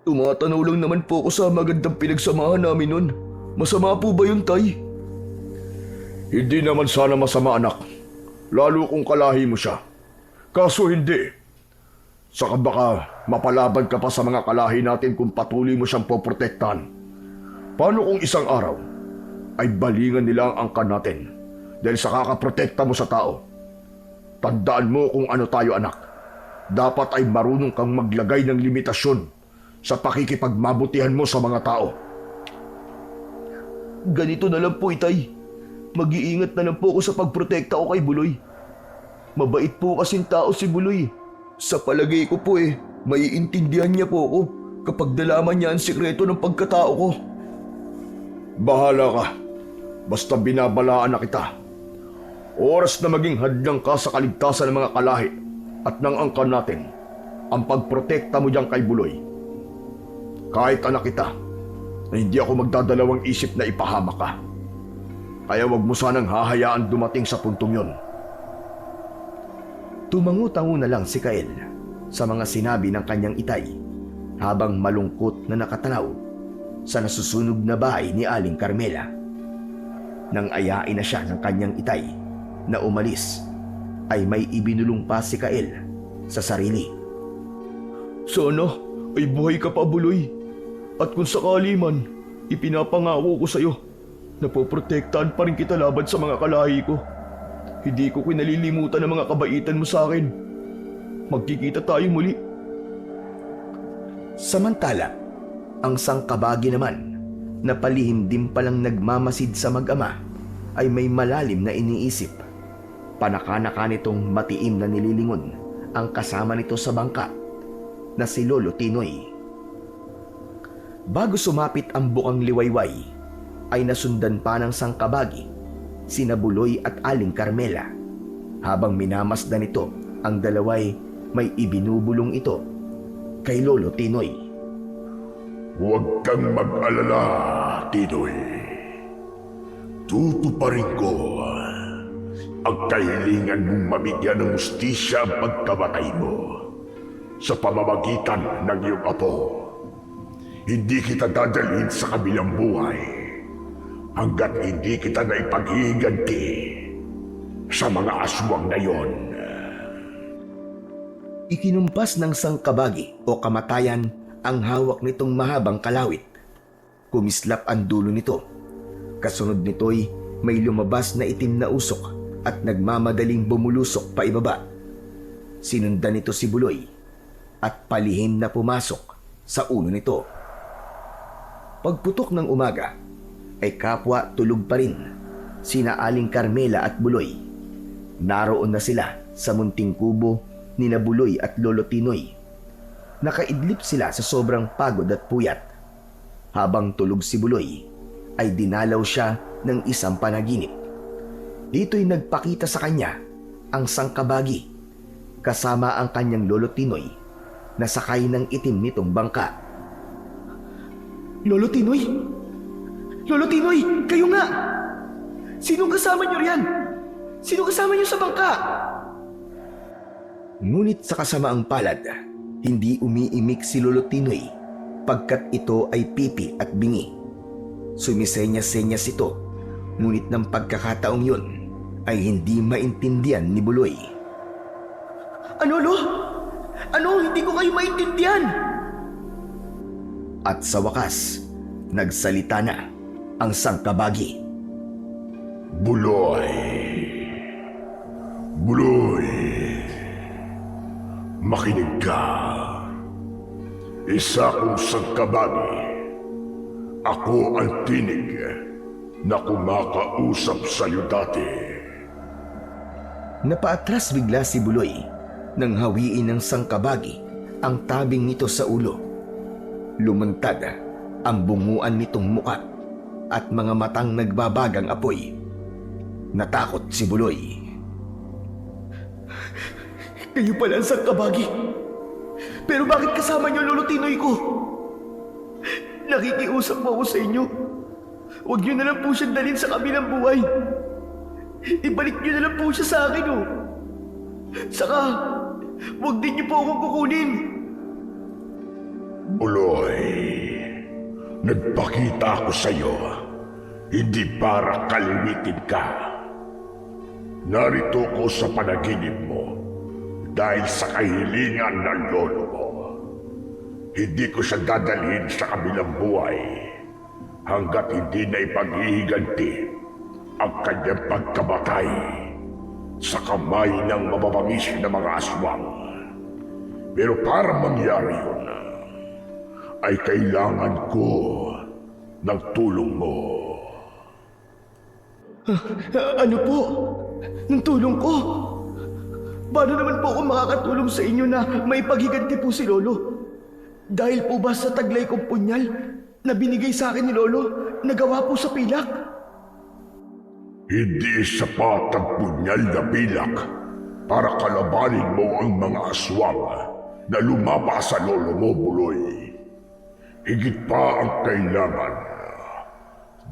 Speaker 1: Tumatanaw lang naman po ako sa magandang pinagsamahan namin nun. Masama po ba yun, tay?
Speaker 2: Hindi naman sana masama, anak. Lalo kung kalahi mo siya. Kaso hindi. Saka baka mapalaban ka pa sa mga kalahi natin kung patuloy mo siyang poprotektahan. Paano kung isang araw ay balingan nila ang angkan natin dahil sa kakaprotekta mo sa tao? Tandaan mo kung ano tayo, anak. Dapat ay marunong kang maglagay ng limitasyon sa pakikipagmabutihan mo sa mga tao.
Speaker 1: Ganito na lang po, itay. Mag-iingat na lang po ako sa pagprotekta ko kay Buloy. Mabait po kasing tao si Buloy. Sa palagay ko po maiintindihan niya po ako kapag nalaman niya ang sikreto ng pagkatao ko.
Speaker 2: Bahala ka. Basta binabalaan na kita. Oras na maging hadlang ka sa kaligtasan ng mga kalahi at ng angkan natin ang pagprotekta mo diyang kay Buloy. Kahit anak kita, na hindi ako magdadalawang isip na ipahamak ka. Kaya wag mo sanang hahayaan dumating sa puntong yon.
Speaker 1: Tumangu-tango na lang si Kael sa mga sinabi ng kanyang itay habang malungkot na nakatanaw sa nasusunog na bahay ni Aling Carmela. Nang ayain na siya ng kanyang itay na umalis, ay may ibinulong pa si Kael sa sarili. Sana ay buhay ka pa, Buloy. At kung sakali man, ipinapangako ko sa iyo na poprotektahan pa rin kita laban sa mga kalahi ko. Hindi ko kinalilimutan ang mga kabaitan mo sa akin. Magkikita tayo muli. Samantala, ang sangkabagi naman na palihim din palang nagmamasid sa mag-ama ay may malalim na iniisip. Panaka-naka nitong matiim na nililingon ang kasama nito sa bangka na si Lolo Tinoy. Bago sumapit ang bukang liwayway, ay nasundan pa ng sangkabagi sina Buloy at Aling Carmela. Habang minamasdan nito ang dalaway, may ibinubulong ito kay Lolo Tinoy.
Speaker 2: Huwag kang mag-alala, Tinoy. Tutuparin ko ang kahilingan mong mabigyan ng hustisya ang pagkamatay mo sa pamamagitan ng iyong apo. Hindi kita dadalhin sa kabilang buhay hanggat hindi kita naipaghihiganti sa mga aswang na yon.
Speaker 1: Ikinumpas ng sangkabagi o kamatayan ang hawak nitong mahabang kalawit. Kumislap ang dulo nito. Kasunod nito'y may lumabas na itim na usok at nagmamadaling bumulusok pa ibaba. Sinundan nito si Buloy at palihim na pumasok sa ulo nito. Pagputok ng umaga ay kapwa tulog pa rin sina Aling Carmela at Buloy. Naroon na sila sa munting kubo ni Buloy at Lolo Tinoy. Nakaidlip sila sa sobrang pagod at puyat. Habang tulog si Buloy, ay dinalaw siya ng isang panaginip. Dito'y nagpakita sa kanya ang sangkabagi kasama ang kanyang Lolo Tinoy na sakay ng itim nitong bangka. Lolo Tinoy! Lolo Tinoy! Kayo nga! Sinong kasama niyo riyan? Sino kasama niyo sa bangka? Ngunit sa kasamaang palad, hindi umiimik si Lolo Tinoy pagkat ito ay pipi at bingi. Sumisenyas-senyas ito, ngunit ng pagkakataong yun ay hindi maintindihan ni Buloy. Ano, Lo? Ano? Hindi ko kayo maintindihan! At sa wakas, nagsalita na ang sangkabagi.
Speaker 2: Buloy! Buloy! Makinig ka. Isa kong sangkabagi. Ako ang tinig na kumakausap sa'yo dati.
Speaker 1: Napaatras bigla si Buloy nang hawiin ng sangkabagi ang tabing nito sa ulo. Lumuntad ang bunguan nitong muka at mga matang nagbabagang apoy. Natakot si Buloy. Kayo pala ang sangkabagi. Pero bakit kasama niyo Lolo Tinoy ko? Nakikiusap mo ako sa inyo. Huwag niyo na lang po siyang dalhin sa kabilang buhay. Ibalik niyo na lang po siya sa akin, oh. Saka, huwag din niyo po akong kukunin.
Speaker 2: Buloy, nagpakita ako sa iyo, hindi para kalimitin ka. Narito ko sa panaginip mo dahil sa kahilingan ng lolo mo. Hindi ko siya dadalhin sa kabilang buhay hanggat hindi na ipaghihiganti ang kanyang pagkamatay sa kamay ng mababangis na mga aswang. Pero para mangyari yun, ay kailangan ko ng tulong mo.
Speaker 1: Ano po? Ng tulong ko? Paano naman po ako makakatulong sa inyo na may paghiganti po si Lolo? Dahil po ba sa taglay kong punyal na binigay sa akin ni Lolo, nagawa po sa pilak?
Speaker 2: Hindi sapat ang punyal na pilak para kalabanin mo ang mga aswang na lumapa sa lolo mo, Buloy. Higit pa ang kailangan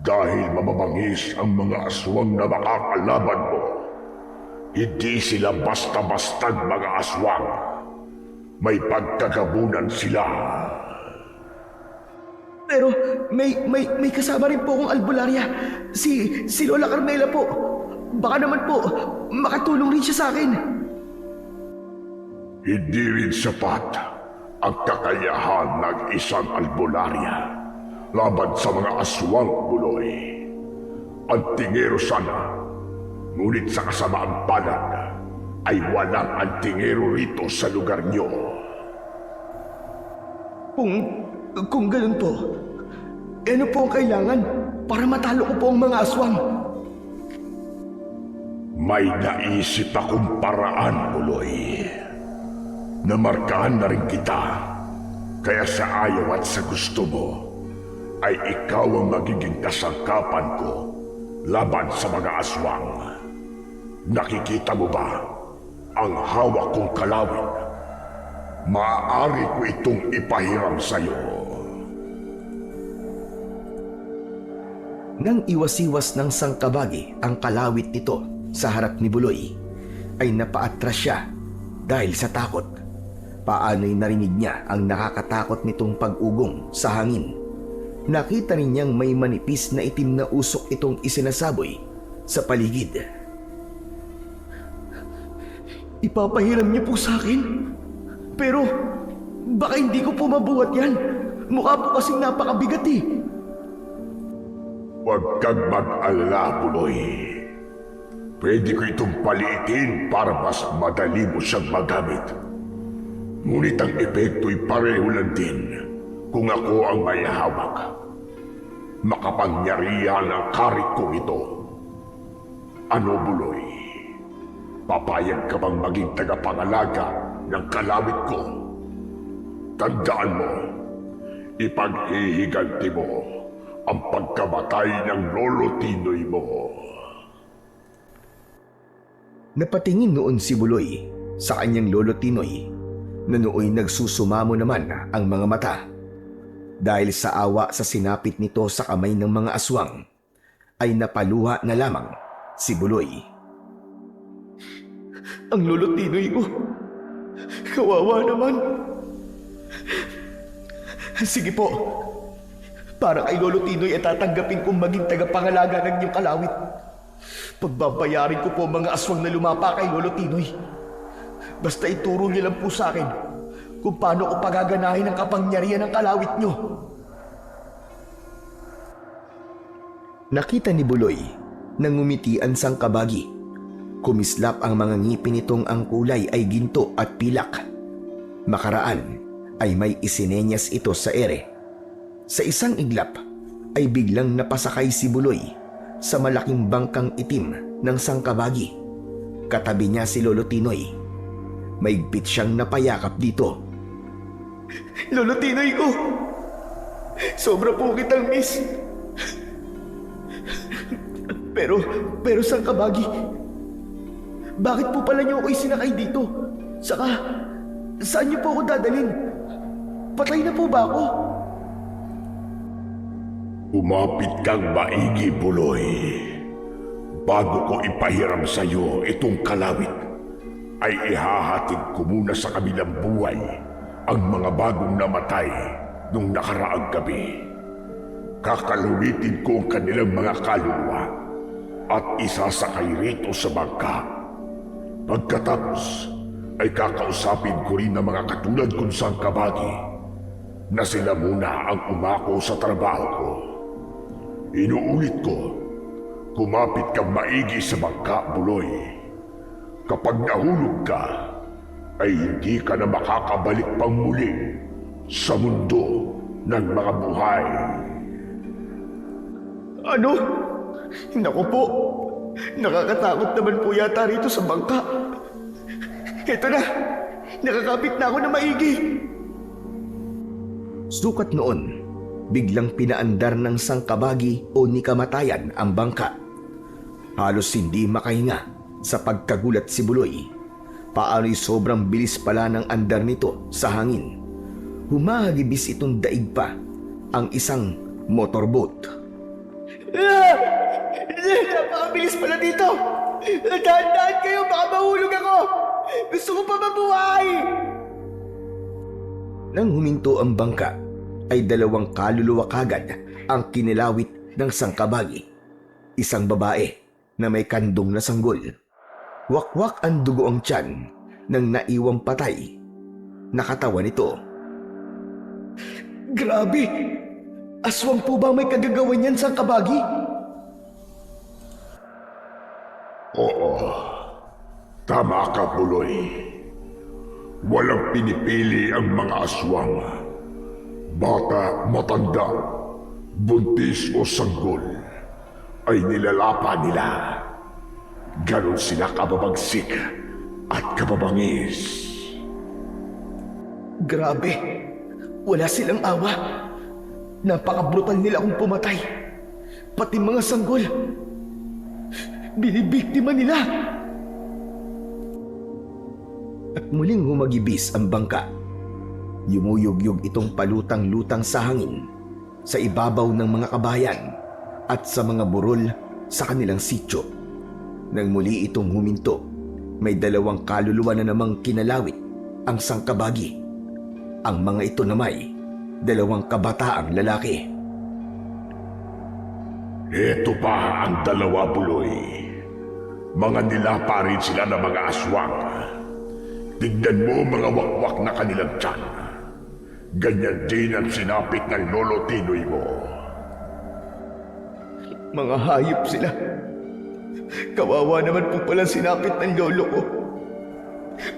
Speaker 2: dahil mababangis ang mga aswang na makakalaban mo. Hindi sila basta-bastang mga aswang. May pagkagabunan sila.
Speaker 1: Pero may kasama rin po akong albularya. Si Lola Carmela po. Baka naman po, makatulong rin siya sa akin.
Speaker 2: Hindi rin sapat ang kakayahan ng isang albularya laban sa mga aswang, Buloy. Ang tingero sana, ngunit sa kasamaang palad ay walang antingero rito sa lugar niyo.
Speaker 1: Kung ganun po, ano po ang kailangan para matalo ko po ang mga aswang?
Speaker 2: May naisip akong paraan, Buloy. Namarkahan na rin kita, kaya sa ayaw at sa gusto mo, ay ikaw ang magiging kasangkapan ko laban sa mga aswang. Nakikita mo ba ang hawak kong kalawit? Maaari ko itong ipahiram sa'yo.
Speaker 1: Nang iwas-iwas ng sangkabagi ang kalawit nito sa harap ni Buloy, ay napaatras siya dahil sa takot. Paano'y narinig niya ang nakakatakot nitong pag-ugong sa hangin. Nakita rin niyang may manipis na itim na usok itong isinasaboy sa paligid. Ipapahiram niyo po sa akin? Pero baka hindi ko po mabuhat yan. Mukha po kasing napakabigat eh.
Speaker 2: Huwag kang mag-alala, Buloy. Pwede ko itong paliitin para mas madali mo siyang magamit. Ngunit ang epekto'y pareho lang din kung ako ang may hawak. Makapangyarihan ang karik kong ito. Ano, Buloy? Papayag ka bang maging tagapangalaga ng kalawit ko? Tandaan mo, ipaghihiganti mo ang pagkamatay ng Lolo Tinoy mo.
Speaker 1: Napatingin noon si Buloy sa kanyang Lolo Tinoy na nooy nagsusumamo naman ang mga mata. Dahil sa awa sa sinapit nito sa kamay ng mga aswang, ay napaluha na lamang si Buloy. Ang Lolo Tinoy ko, kawawa naman. Sige po, para kay Lolo Tinoy ay tatanggapin kong maging tagapangalaga ng iyong kalawit. Pagbabayarin ko po mga aswang na lumapa kay Lolo Tinoy. Basta ituro niyo lang po sa akin kung paano ko pagaganahin ang kapangyarihan ng kalawit niyo. Nakita ni Buloy na ngumiti ang sangkabagi. Kumislap ang mga ngipin nitong ang kulay ay ginto at pilak. Makaraan ay may isinenyas ito sa ere. Sa isang iglap ay biglang napasakay si Buloy sa malaking bangkang itim ng sangkabagi. Katabi niya si Lolo Tinoy. Maigpit siyang napayakap dito. Lolo Tinoy ko! Sobra po kitang miss. Pero Sang Kabagi, bakit po pala niyo ako isinakay dito? Saka, saan niyo po ako dadalhin? Patay na po ba ako?
Speaker 2: Umapit kang maigi, Buloy. Bago ko ipahiram sa iyo itong kalawit, ay ihahatid ko muna sa kabilang buhay ang mga bagong namatay nung nakaraang gabi. Kakaluwitin ko ang kanilang mga kaluluwa at isasakay rito sa bangka. Pagkatapos ay kakausapin ko rin ng mga katulad kong Sang Kabagi na sila muna ang umako sa trabaho ko. Inuulit ko, kumapit kang maigi sa bangka, Buloy. Kapag nahulog ka, ay hindi ka na makakabalik pang muli sa mundo ng mga buhay.
Speaker 1: Ano? Naku po, nakakatakot naman po yata rito sa bangka. Ito na, nakakapit na ako na maigi. Sukat noon, biglang pinaandar ng Sang Kabagi o ni kamatayan ang bangka. Halos hindi makahinga sa pagkagulat si Buloy. Paano'y sobrang bilis pala ng andar nito sa hangin. Humahagibis itong daig pa ang isang motorboat. Napakabilis pala dito! Dahan-dahan kayo, baka mahulog ako! Gusto ko pa mabuhay! Nang huminto ang bangka, ay dalawang kaluluwa kagad ang kinilawit ng Sang Kabagi. Isang babae na may kandong na sanggol. Wakwak ang dugo ang tiyan ng naiwang patay. Nakatawan nito. Grabe! Aswang po ba may kagagawan yan, Sang Kabagi?
Speaker 2: Oo, tama ka, Buloy. Walang pinipili ang mga aswang. Bata, matanda, buntis o sanggol ay nilalapa nila. Ganon sila kababagsik at kababangis.
Speaker 1: Grabe! Wala silang awa. Napaka-brutal nila kung pumatay. Pati mga sanggol, binibiktima nila. At muling humagibis ang bangka. Yumuyog-yog itong palutang-lutang sa hangin, sa ibabaw ng mga kabayan at sa mga burol sa kanilang sityo. Nang muli itong huminto, may dalawang kaluluwa na namang kinalawit ang Sang Kabagi. Ang mga ito na may dalawang kabataang lalaki.
Speaker 2: Ito pa ang dalawa, Buloy. Mga nilapa rin sila ng mga aswang. Tignan mo mga wakwak na kanilang tiyan. Ganyan din ang sinapit ng lolo Tinoy mo.
Speaker 1: Mga hayop sila. Kawawa naman po pala sinapit ng lolo ko.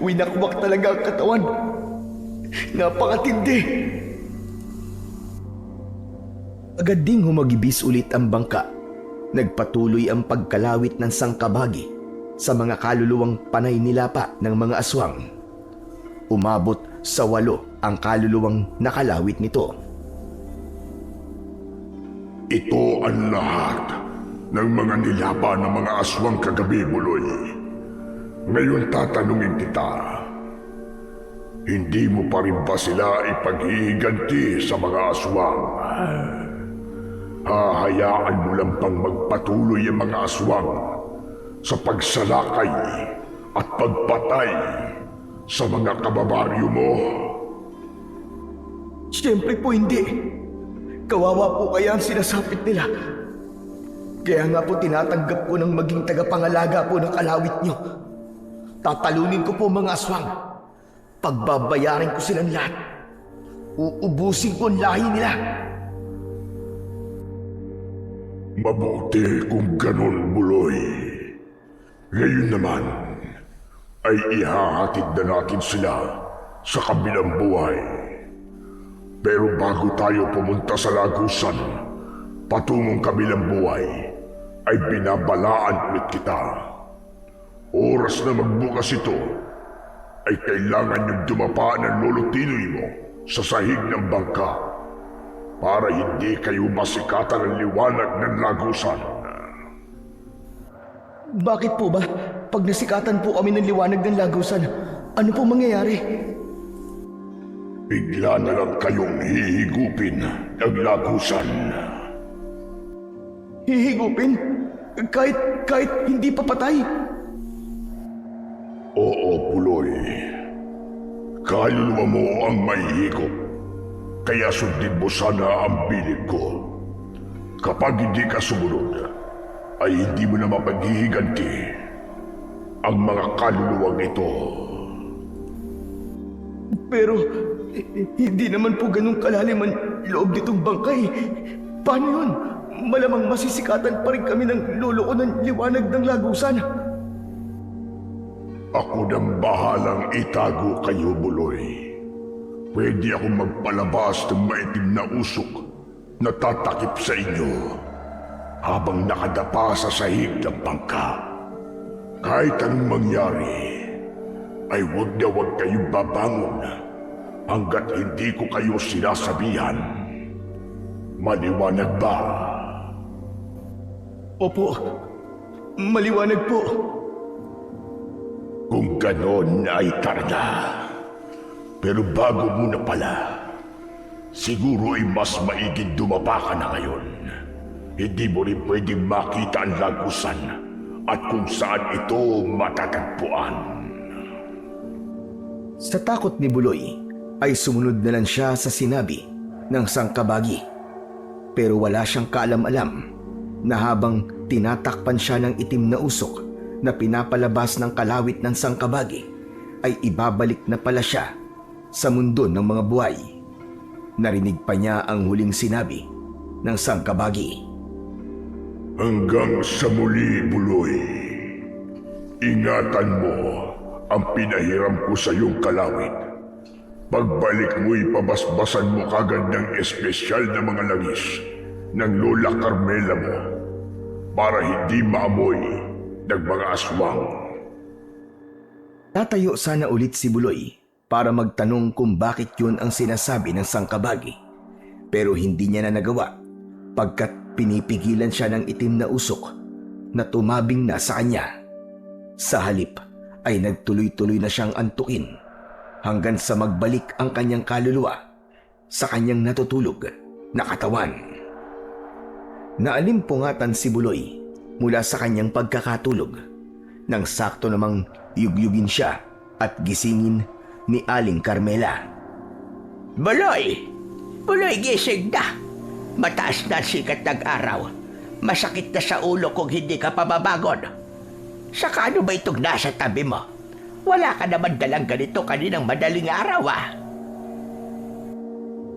Speaker 1: Winakwak talaga ang katawan. Napakatindi. Agad ding humagibis ulit ang bangka. Nagpatuloy ang pagkalawit ng Sang Kabagi sa mga kaluluwang panay nilapa ng mga aswang. Umabot sa 8 ang kaluluwang nakalawit nito.
Speaker 2: Ito ang lahat ng mga nilapa ng mga aswang kagabi, Buloy. Ngayon tatanungin kita, hindi mo pa rin ba sila ipaghihiganti sa mga aswang? Hahayaan mo lang pang magpatuloy ang mga aswang sa pagsalakay at pagpatay sa mga kababaryo mo?
Speaker 1: Siyempre po hindi. Kawawa po kaya ang sinasapit nila. Kaya nga po tinatanggap ko ng maging tagapangalaga po ng kalawit nyo. Tatalunin ko po mga aswang. Pagbabayarin ko silang lahat. Uubusin ko ang lahi nila.
Speaker 2: Mabuti kung ganon, Buloy. Ngayon naman ay ihahatid na natin sila sa kabilang buhay. Pero bago tayo pumunta sa lagusan, patungong kabilang buhay, ay binabalaan ulit kita. Oras na magbukas ito, ay kailangan niyong dumapa ng lolo Tinoy mo sa sahig ng bangka. para hindi kayo masikatan ng liwanag ng lagusan.
Speaker 1: Bakit po ba? Pag nasikatan po kami ng liwanag ng lagusan, ano po mangyayari?
Speaker 2: Bigla na lang kayong hihigupin ng lagusan.
Speaker 1: Hihigupin? Kahit hindi pa patay?
Speaker 2: Oo, Puloy. Kaluluwa mo ang mahihigop. Kaya sundin mo sana ang bilid ko. Kapag hindi ka sumunod, ay hindi mo na mapaghihiganti ang mga kaluluwang ito.
Speaker 1: Pero hindi naman po ganun kalalim ang loob nitong bangkay. Paano yun? Malamang masisikatan pa rin kami ng lolo ko ng liwanag ng lagusan.
Speaker 2: Ako nang bahalang itago kayo, Buloy. Pwede akong magpalabas ng maitim na usok na tatakip sa inyo habang nakadapa sa sahig ng bangka. Kahit anong mangyari, ay huwag na huwag kayong babangon hanggat hindi ko kayo sinasabihan. Maliwanag ba?
Speaker 1: Opo, maliwanag po.
Speaker 2: Kung ganon ay tara na. Pero bago muna pala, siguro ay mas maiging dumapa ka na ngayon. Hindi mo rin pwedeng makita ang lagusan at kung saan ito matatagpuan.
Speaker 1: Sa takot ni Buloy, ay sumunod na lang siya sa sinabi ng sangkabagi. Pero wala siyang kaalam-alam na habang tinatakpan siya ng itim na usok na pinapalabas ng kalawit ng sangkabagi, ay ibabalik na pala siya sa mundo ng mga buhay. Narinig pa niya ang huling sinabi ng sangkabagi.
Speaker 2: Hanggang sa muli, Buloy. Ingatan mo ang pinahiram ko sa iyong kalawit. Pagbalik mo'y pabasbasan mo kagad ng espesyal na mga langis ng Lola Carmela mo para hindi maamoy ng mga aswang.
Speaker 1: Tatayo sana ulit si Buloy para magtanong kung bakit yun ang sinasabi ng sangkabagi. Pero hindi niya na nagawa pagkat pinipigilan siya ng itim na usok na tumabing na sa kanya. Sa halip ay nagtuloy-tuloy na siyang antukin hanggang sa magbalik ang kanyang kaluluwa sa kanyang natutulog na katawan. Naalimpungatan si Buloy mula sa kanyang pagkakatulog nang sakto namang yugyugin siya at gisingin ni Aling Carmela.
Speaker 3: Buloy! Buloy, gising na! Mataas na sikat ng araw. Masakit na sa ulo kung hindi ka pababangon. Saka ano ba itong nasa tabi mo? Wala ka naman dalang ganito kaninang madaling araw, ah.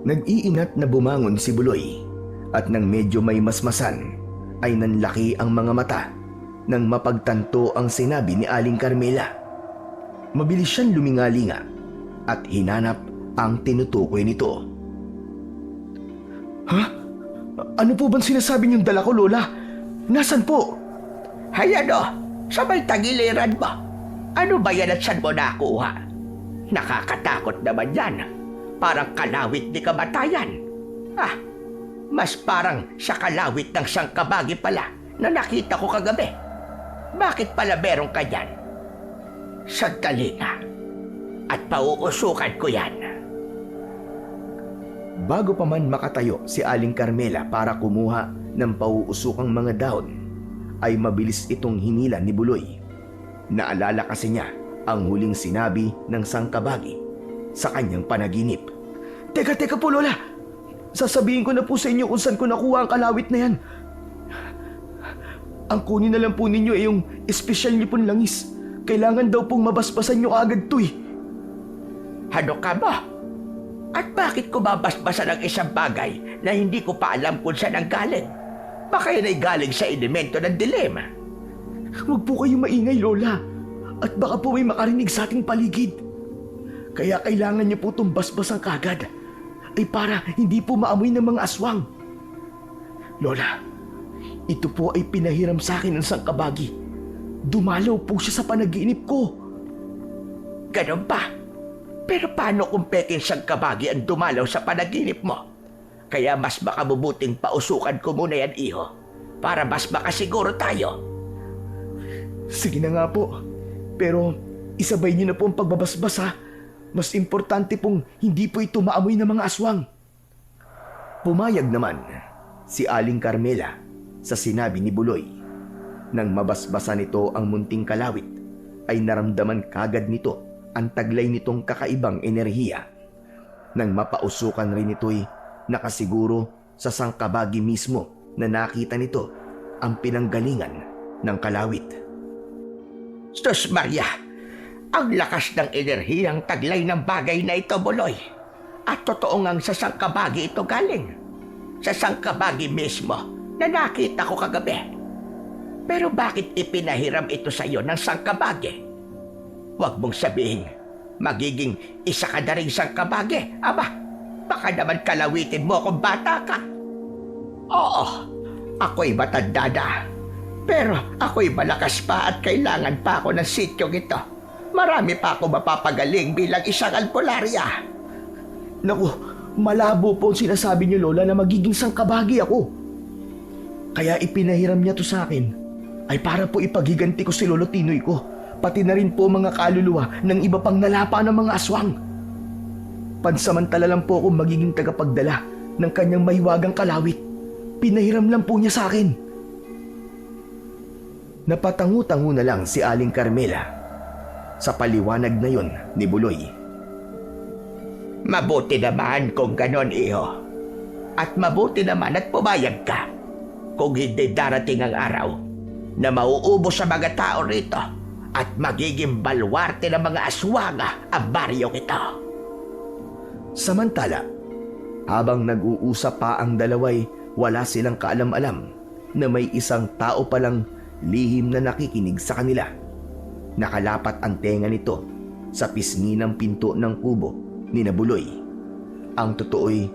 Speaker 1: Nag-iinat na bumangon si Buloy at nang medyo may masmasan ay nanlaki ang mga mata nang mapagtanto ang sinabi ni Aling Carmela. Mabilis siyang lumingalinga at hinanap ang tinutukoy nito. Ha? Ano po bang sinasabi niyong dala ko, Lola? Nasaan po?
Speaker 3: Hay ano, sa may tagiliran mo. Ano ba yan at saan mo nakuha? Nakakatakot naman yan. Parang kalawit ni kamatayan. Ah, mas parang sa kalawit ng sangkabagi pala na nakita ko kagabi. Bakit pala meron ka yan? Sandali nga. At pauusukan ko yan.
Speaker 1: Bago pa man makatayo si Aling Carmela para kumuha ng pauusukang mga dahon, ay mabilis itong hinila ni Buloy. Naalala kasi niya ang huling sinabi ng sangkabagi sa kanyang panaginip. Teka po, Lola! Sasabihin ko na po sa inyo kung saan ko nakuha ang kalawit na yan. Ang kunin na lang po ninyo ay yung espesyal niyo pong langis. Kailangan daw pong mabasbasan nyo agad to eh.
Speaker 3: Ano ka ba? At bakit ko babasbasan ang isang bagay na hindi ko pa alam kung saan ang galing? Baka yan ay galing sa elemento ng dilema.
Speaker 1: Huwag po kayong maingay, Lola. At baka po may makarinig sa ating paligid. Kaya kailangan niyo po itong basbasan kagad. Ay para hindi po maamoy ng mga aswang. Lola, ito po ay pinahiram sa akin ng sangkabagi. Dumalaw po siya sa panaginip ko.
Speaker 3: Ganon ba? Pero paano kung peking sangkabagi ang dumalaw sa panaginip mo? Kaya mas makabubuting pausukan ko muna yan, iho. Para mas makasiguro tayo.
Speaker 1: Sige na nga po. Pero isabay niyo na po ang pagbabasbas ha. Mas importante pong hindi po ito maamoy ng mga aswang. Pumayag naman si Aling Carmela sa sinabi ni Buloy. Nang mabasbasan nito ang munting kalawit, ay naramdaman kagad nito ang taglay nitong kakaibang enerhiya. Nang mapausukan rin ito'y nakasiguro sa sangkabagi mismo na nakita nito ang pinanggalingan ng kalawit.
Speaker 3: Sus Maria, ang lakas ng enerhiyang taglay ng bagay na ito, Buloy. At totoo ngang sa sangkabagi ito galing. Sa sangkabagi mismo na nakita ko kagabi. Pero bakit ipinahiram ito sa iyo ng sangkabagi? Huwag mong sabihin, magiging isa ka na ring sangkabagi. Aba, baka naman kalawitin mo kung bata ka. Oo, ako'y matanda na. Pero ako'y malakas pa at kailangan pa ako ng sityong ito. Marami pa ako mapapagaling bilang isang albularya.
Speaker 1: Naku, malabo po ang sinasabi niyo, Lola, na magiging sangkabagi ako. Kaya ipinahiram niya to sa akin ay para po ipaghiganti ko si Lolo Tinoy ko, pati na rin po mga kaluluwa ng iba pang nalapa ng mga aswang. Pansamantala lang po akong magiging tagapagdala ng kanyang mahiwagang kalawit. Pinahiram lang po niya sa akin. Napatangu-tangu na lang si Aling Carmela sa paliwanag na yon ni Buloy.
Speaker 3: Mabuti naman kung ganon, iho. At mabuti naman at pumayag ka. Kung hindi darating ang araw na mauubos sa mga tao rito at magiging balwarte ng mga aswanga ang baryong ito.
Speaker 1: Samantala, habang nag-uusap pa ang dalaway, wala silang kaalam-alam na may isang tao palang lihim na nakikinig sa kanila. Nakalapat ang tenga nito sa pisngi ng pinto ng kubo ni Buloy. Ang totoo'y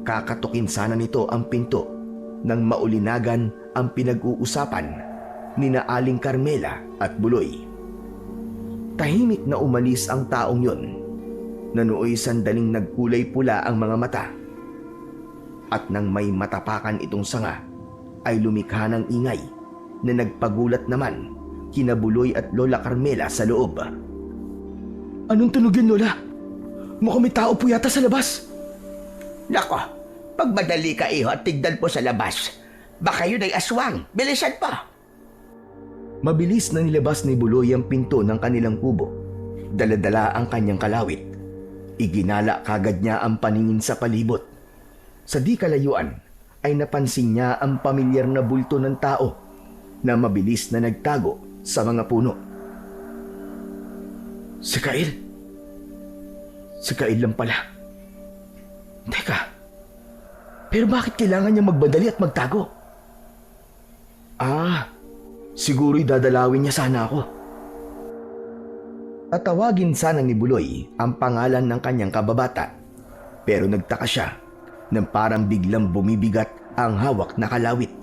Speaker 1: kakatukin sana nito ang pinto nang maulinagan ang pinag-uusapan ni Aling Carmela at Buloy. Tahimik na umalis ang taong yon, na nooy sandaling nagkulay pula ang mga mata. At nang may matapakan itong sanga, ay lumikha ng ingay na nagpagulat naman kina Buloy at Lola Carmela sa loob. Anong tunog yun, Lola? Mukhang may tao po yata sa labas.
Speaker 3: Nako, pagmadali ka, iho, at tignan po sa labas. Baka yun ay aswang. Bilisan pa.
Speaker 1: Mabilis na nilabas ni Buloy ang pinto ng kanilang kubo. Daladala ang kanyang kalawit. Iginala kagad niya ang paningin sa palibot. Sa di kalayuan ay napansin niya ang pamilyar na bulto ng tao na mabilis na nagtago sa mga puno. Si Kail? Si Kail lang pala. Teka, pero bakit kailangan niya magbadali at magtago? Siguro'y dadalawin niya sana ako. Tatawagin sana ni Buloy ang pangalan ng kanyang kababata, pero nagtaka siya nang parang biglang bumibigat ang hawak na kalawit.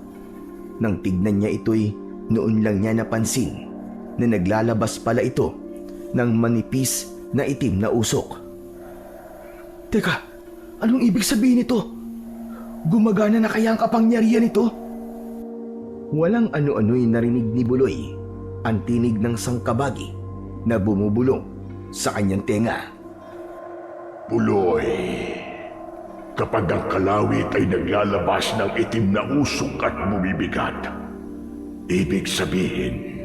Speaker 1: Nang tignan niya ito'y noon lang niya napansin na naglalabas pala ito ng manipis na itim na usok. Teka, anong ibig sabihin nito? Gumagana na kaya ang kapangyarihan nito? Walang ano-ano'y narinig ni Buloy ang tinig ng sangkabagi na bumubulong sa kanyang tenga.
Speaker 2: Buloy, kapag ang kalawit ay naglalabas ng itim na usok at bumibigat, ibig sabihin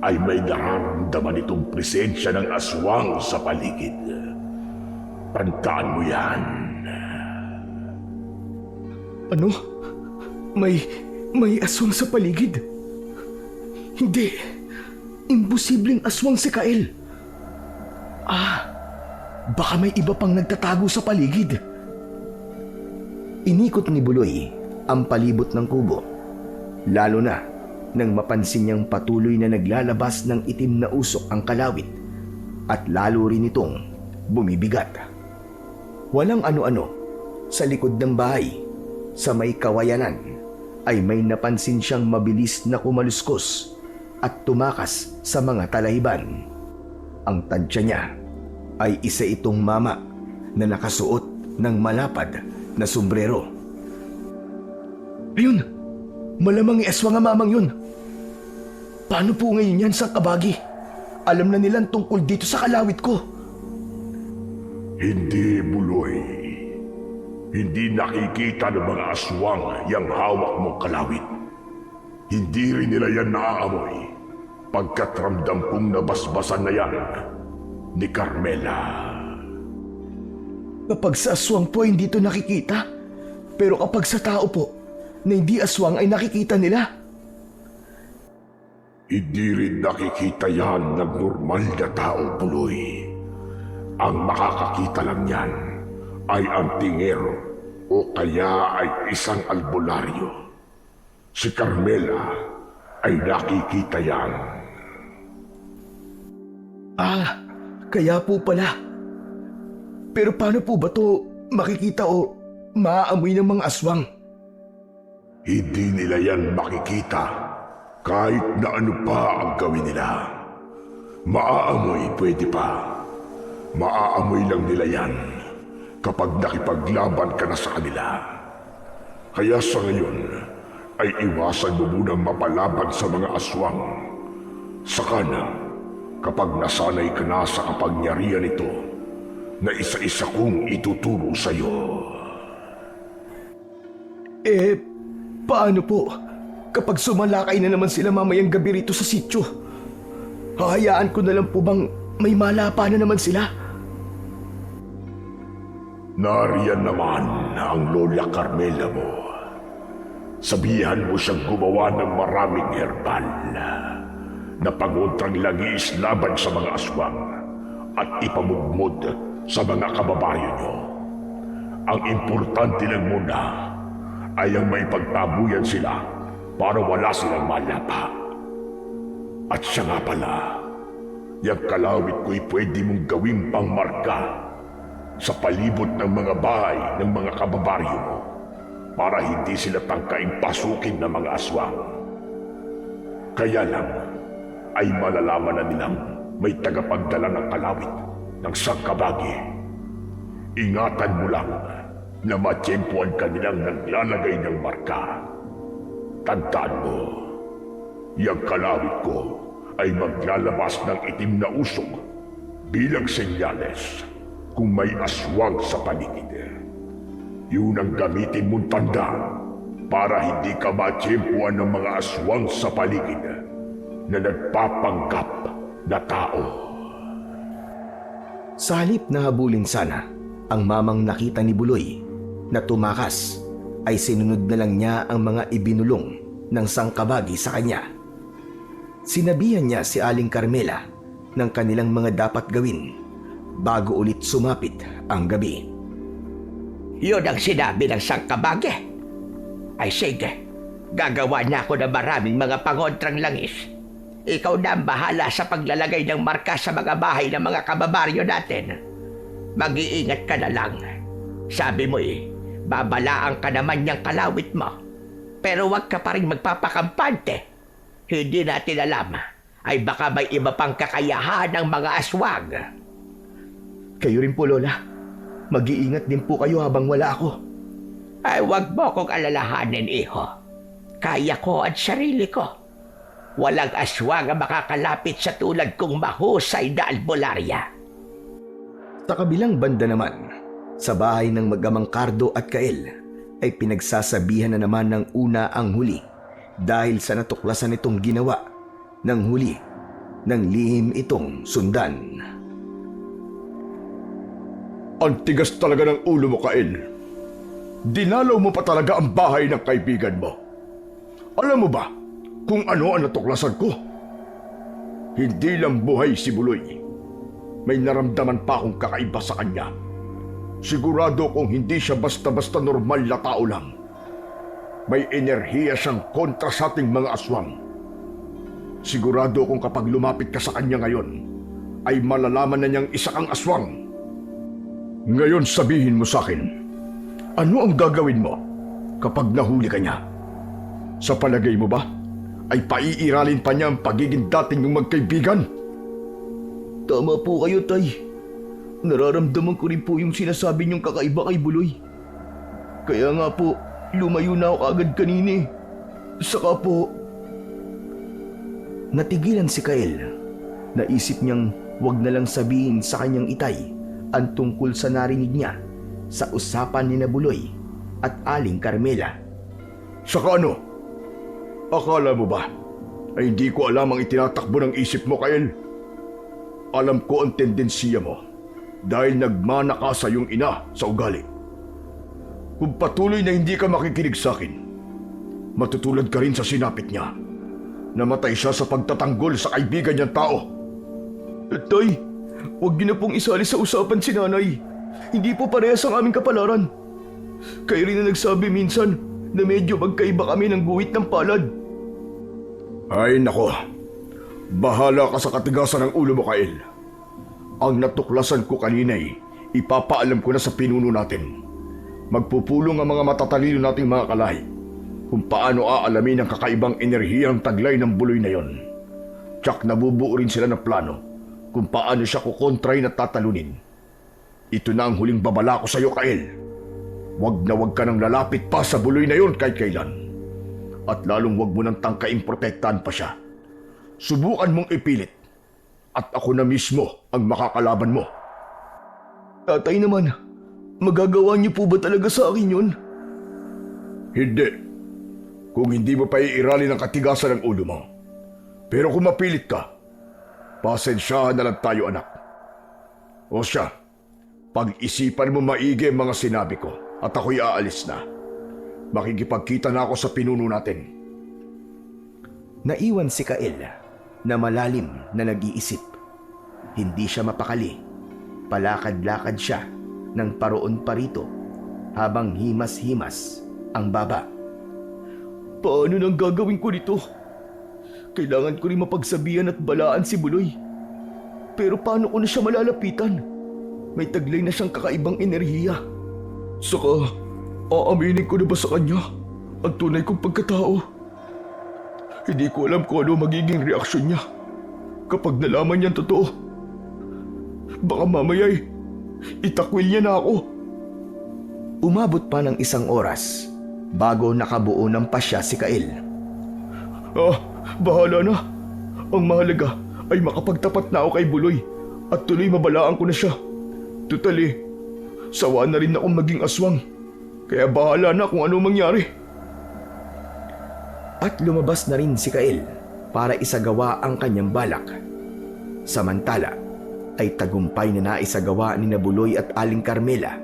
Speaker 2: ay may nararamdaman itong presensya ng aswang sa paligid. Tandaan mo yan.
Speaker 1: Ano? May aswang sa paligid? Hindi. Imposibleng aswang si Kael. Baka may iba pang nagtatago sa paligid. Inikot ni Buloy ang palibot ng kubo. Lalo na nang mapansin niyang patuloy na naglalabas ng itim na usok ang kalawit at lalo rin itong bumibigat. Walang ano-ano sa likod ng bahay, sa may kawayanan, ay may napansin siyang mabilis na kumaluskos at tumakas sa mga talahiban. Ang tansya niya ay isa itong mama na nakasuot ng malapad na sombrero. Ayun! Malamang aswang ang mamang yun. Paano po ngayon yan, Sangkabagi? Alam na nilang tungkol dito sa kalawit ko.
Speaker 2: Hindi, Buloy. Hindi nakikita ng mga aswang yung hawak mong kalawit. Hindi rin nila yan naaamoy pagkat ramdam kong nabasbasan na yan ni Carmela.
Speaker 1: Kapag sa aswang po hindi ito nakikita. Pero kapag sa tao po, na hindi aswang ay nakikita nila.
Speaker 2: Hindi rin nakikita yan ng normal na tao, Buloy. Ang makakakita lang yan ay ang tingero o kaya ay isang albularyo. Si Carmela ay nakikita yan.
Speaker 1: Ah, kaya po pala. Pero paano po ba to makikita o maaamoy ng mga aswang?
Speaker 2: Hindi nila yan makikita kahit na ano pa ang gawin nila. Maaamoy pwede pa. Maaamoy lang nila yan kapag nakipaglaban ka na sa kanila. Kaya sa ngayon ay iwasan mo munang mapalaban sa mga aswang. Saka na, kapag nasanay ka na sa kapangyarihan nito, na isa-isa kong ituturo sa iyo.
Speaker 1: Paano po? Kapag sumalakay na naman sila mamayang gabi rito sa sityo, hahayaan ko na lang po bang may malapa na naman sila?
Speaker 2: Nariyan naman ang Lola Carmela mo. Sabihan mo siyang gumawa ng maraming herbal na pangontrang langis laban sa mga aswang at ipamugmod sa mga kababayan niyo. Ang importante lang muna ay ang may pagtabuyan sila para wala silang malapa. At siya nga pala, yung kalawit ko'y pwede mong gawing pangmarka sa palibot ng mga bahay ng mga kababaryo mo para hindi sila tangkaing pasukin ng mga aswang. Kaya lang ay malalaman na nilang may tagapagdala ng kalawit ng Sangkabagi. Ingatan mo lang na matsyempuan ka nilang naglalagay ng marka. Tandaan mo, yung kalawit ko ay maglalabas ng itim na usok bilang senyales kung may aswang sa paligid. Yun ang gamitin mong tanda para hindi ka matsyempuan ng mga aswang sa paligid na nagpapanggap na tao.
Speaker 1: Sa halip na habulin sana ang mamang nakita ni Buloy na tumakas, ay sinunod na lang niya ang mga ibinulong ng Sangkabagi sa kanya. Sinabihan niya si Aling Carmela ng kanilang mga dapat gawin bago ulit sumapit ang gabi.
Speaker 3: Yun ang sinabi ng Sangkabagi. Ay sige, gagawa na ako ng maraming mga pangontrang langis. Ikaw na ang bahala sa paglalagay ng marka sa mga bahay ng mga kababaryo natin. Mag-iingat ka na lang. Sabi mo babalaan ka naman niyang kalawit mo. Pero wag ka pa rin magpapakampante. Hindi natin alam, ay baka may iba pang kakayahan ng mga aswang.
Speaker 1: Kayo rin po, Lola. Mag-iingat din po kayo habang wala ako.
Speaker 3: Ay wag mo kong alalahanin, iho. Kaya ko at sarili ko. Walang aswang ang makakalapit sa tulad kong mahusay na albularya.
Speaker 1: Sa kabilang banda naman, sa bahay ng mag-amang Cardo at Kael, ay pinagsasabihan na naman ng una ang huli dahil sa natuklasan itong ginawa ng huli ng lihim itong sundan.
Speaker 2: Ang tigas talaga ng ulo mo, Kael. Dinalaw mo pa talaga ang bahay ng kaibigan mo. Alam mo ba kung ano ang natuklasan ko? Hindi lang buhay si Buloy. May naramdaman pa akong kakaiba sa kanya. Sigurado kung hindi siya basta-basta normal na tao lang. May enerhiya siyang kontra sa ating mga aswang. Sigurado kung kapag lumapit ka sa kanya ngayon, ay malalaman na niyang isa kang aswang. Ngayon sabihin mo sa akin, ano ang gagawin mo kapag nahuli ka niya? Sa palagay mo ba, ay paiiralin pa niya ang pagiging dating yung magkaibigan?
Speaker 1: Tama po kayo, Tay. Nararamdaman ko rin po yung sinasabi niyong kakaiba kay Buloy. Kaya nga po, lumayo na ako agad kanini. Saka po... Natigilan si Kael. Naisip niyang wag na lang sabihin sa kanyang itay ang tungkol sa narinig niya sa usapan ni Buloy at Aling Carmela.
Speaker 2: Saka ano? Akala mo ba ay hindi ko alam ang itinatakbo ng isip mo, Kael? Alam ko ang tendensiya mo dahil nagmana ka sa iyong ina sa ugali. Kung patuloy na hindi ka makikinig sa akin, matutulad ka rin sa sinapit niya. Namatay siya sa pagtatanggol sa kaibigan niyang tao.
Speaker 1: Tay, huwag niyo na pong isali sa usapan si nanay. Hindi po parehas ang aming kapalaran. Kayo rin na nagsabi minsan na medyo magkaiba kami ng guhit ng palad.
Speaker 2: Ay nako, bahala ka sa katigasan ng ulo mo, Kael. Ang natuklasan ko kanina'y ipapaalam ko na sa pinuno natin. Magpupulong ang mga matatalino nating mga kalahi kung paano aalamin ang kakaibang enerhiyang taglay ng buloy na yon. Tsak nabubuo rin sila ng plano kung paano siya kukontray na tatalunin. Ito na ang huling babala ko sa iyo, Kael. Wag na wag ka nang lalapit pa sa buloy na yon kahit kailan. At lalong wag mo nang tangkaing protektahan pa siya. Subukan mong ipilit at ako na mismo ang makakalaban mo.
Speaker 1: Tatay naman, magagawa niyo po ba talaga sa akin yun?
Speaker 2: Hindi. Kung hindi mo pa iiralin ang katigasan ng ulo mo. Pero kung mapilit ka, pasensyahan na lang tayo, anak. O siya, pag-isipan mo maigi ang mga sinabi ko at ako'y aalis na. Makikipagkita na ako sa pinuno natin.
Speaker 1: Naiwan si Kael na malalim na nag-iisip. Hindi siya mapakali. Palakad-lakad siya ng paroon parito habang himas-himas ang baba. Paano nang gagawin ko nito? Kailangan ko rin mapagsabihan at balaan si Buloy. Pero paano ko na siya malalapitan? May taglay na siyang kakaibang enerhiya. Saka, aaminin ko na ba sa kanya ang tunay kong pagkatao? Hindi ko alam kung ano magiging reaksyon niya kapag nalaman niya ang totoo. Baka mamaya'y itakwil niya na ako. Umabot pa ng 1 oras bago nakabuo ng pasya si Kael. Bahala na. Ang mahalaga ay makapagtapat na ako kay Buloy at tuloy mabalaan ko na siya. Tutali, sawa na rin akong maging aswang. Kaya bahala na kung ano mangyari. At lumabas na rin si Kael para isagawa ang kanyang balak. Samantala, ay tagumpay na naisagawa ni Buloy at Aling Carmela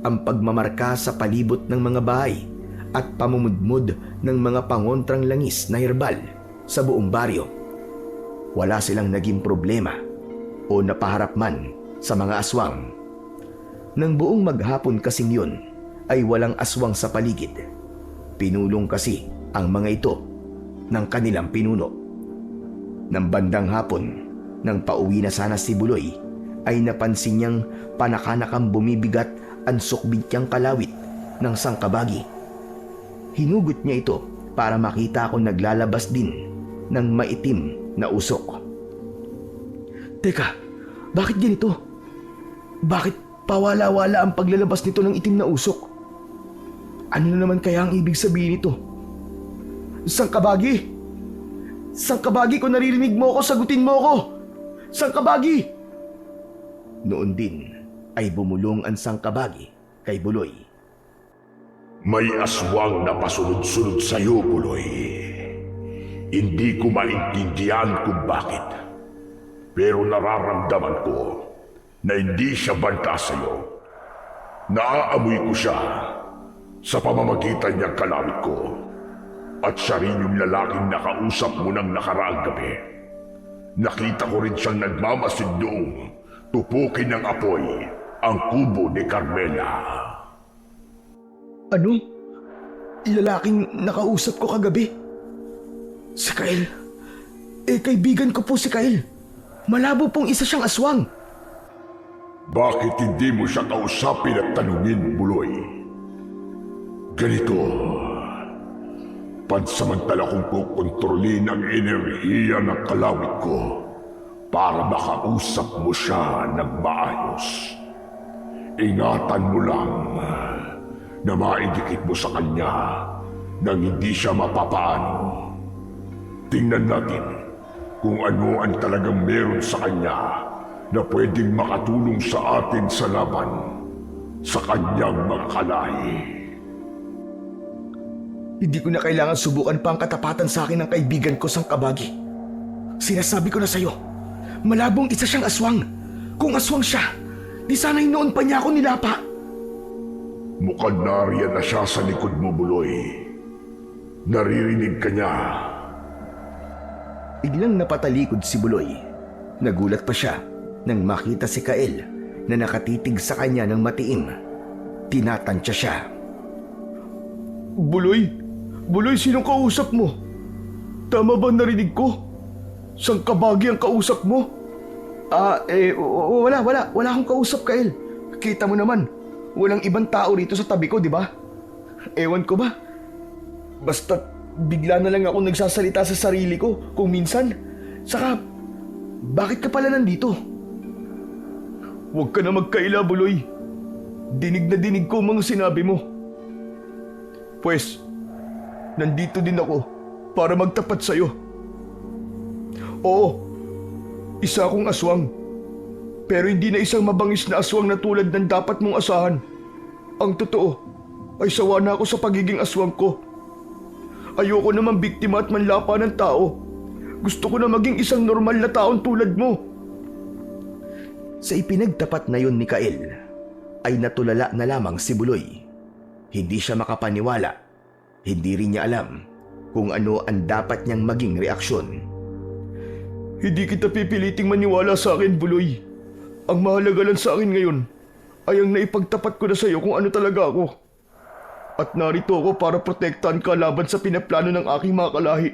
Speaker 1: ang pagmamarka sa palibot ng mga bahay at pamumudmud ng mga pangontrang langis na herbal sa buong baryo. Wala silang naging problema o napaharap man sa mga aswang. Nang buong maghapon kasing yun ay walang aswang sa paligid. Pinulong kasi ang mga ito ng kanilang pinuno. Nang bandang hapon, nang pauwi na sana si Buloy, ay napansin niyang panakanakang bumibigat ang sukbityang kalawit ng sangkabagi. Hinugot niya ito para makita kung naglalabas din ng maitim na usok. Teka, bakit ganito? Bakit pawala-wala ang paglalabas nito ng itim na usok? Ano na naman kaya ang ibig sabihin nito? Sangkabagi! Sangkabagi, kung naririnig mo ako, sagutin mo ako! Sangkabagi! Noon din ay bumulong ang sangkabagi kay Buloy.
Speaker 4: May aswang na pasunod-sunod sa iyo, Buloy. Hindi ko maintindihan kung bakit. Pero nararamdaman ko na hindi siya banta sa iyo. Naaamoy ko siya sa pamamagitan niyang kalawit ko. At siya rin yung lalaking nakausap mo ng nakaraang gabi. Nakita ko rin siyang nagmamasid doong tupukin ng apoy ang kubo ni Carmela.
Speaker 1: Ano? Lalaking nakausap ko kagabi? Si Kael. Kaibigan ko po si Kael. Malabo pong isa siyang aswang.
Speaker 4: Bakit hindi mo siya kausapin at tanungin, Buloy? Ganito, pansamantala kong kukontrolin ang enerhiya ng kalawit ko para makausap mo siya ng maayos. Ingatan mo lang, na maidikit mo sa kanya nang hindi siya mapapaano. Tingnan natin kung ano ang talagang meron sa kanya na pwedeng makatulong sa atin sa laban sa kanyang mga kalahi.
Speaker 1: Hindi ko na kailangan subukan pa ang katapatan sa akin ng kaibigan ko sang kabagi. Sinasabi ko na sa'yo, malabong isa siyang aswang. Kung aswang siya, di sana'y noon pa niya ako nilapa.
Speaker 4: Mukhang nariyan na siya sa likod mo, Buloy. Naririnig ka niya.
Speaker 1: Biglang napatalikod si Buloy. Nagulat pa siya nang makita si Kael na nakatitig sa kanya ng matiim. Tinatansya siya.
Speaker 2: Buloy? Buloy, sinong kausap mo? Tama ba narinig ko? Sang kabagi ang kausap mo?
Speaker 1: Wala akong kausap, Kael. Kita mo naman, walang ibang tao rito sa tabi ko, di ba? Ewan ko ba? Basta bigla na lang ako nagsasalita sa sarili ko kung minsan. Saka, bakit ka pala nandito?
Speaker 2: Huwag ka na magkaila, Buloy. Dinig na dinig ko ang mga sinabi mo. Pwes, nandito din ako para magtapat sa'yo. Oo, isa akong aswang. Pero hindi na isang mabangis na aswang na tulad ng dapat mong asahan. Ang totoo ay sawa na ako sa pagiging aswang ko. Ayoko naman biktima at manlapa ng tao. Gusto ko na maging isang normal na taong tulad mo.
Speaker 1: Sa ipinagtapat na yun ni Kael, ay natulala na lamang si Buloy. Hindi siya makapaniwala. Hindi rin niya alam kung ano ang dapat niyang maging reaksyon.
Speaker 2: Hindi kita pipiliting maniwala sa akin, Buloy. Ang mahalaga lang sa akin ngayon ay ang naipagtapat ko na sa iyo kung ano talaga ako. At narito ako para protektahan ka laban sa pinaplano ng aking mga kalahi.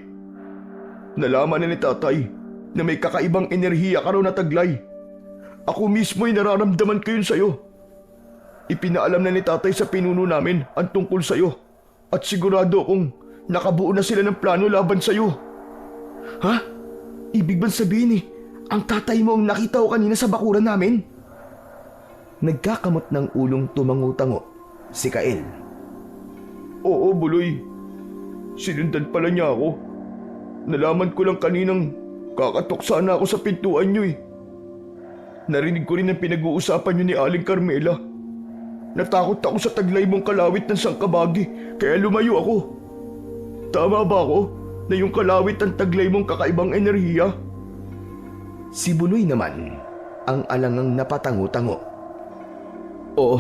Speaker 2: Nalaman na ni tatay na may kakaibang enerhiya ka raw na taglay. Ako mismo ay nararamdaman ko yun sa'yo. Ipinaalam na ni tatay sa pinuno namin ang tungkol sa'yo. At sigurado akong nakabuo na sila ng plano laban sa'yo.
Speaker 1: Ha? Ibig bang sabihin ang tatay mo ang nakita ko kanina sa bakuran namin? Nagkakamot ng ulong tumango-tango si Kael.
Speaker 2: Oo, Buloy. Sinundan pala niya ako. Nalaman ko lang kaninang kakatok sana ako sa pintuan niyo eh. Narinig ko rin ang pinag-uusapan niyo ni Aling Carmela. Natakot ako sa taglay mong kalawit ng sangkabagi kaya lumayo ako. Tama ba ako na yung kalawit ang taglay mong kakaibang enerhiya?
Speaker 1: Si Buloy naman ang alangang napatango-tango. Oo,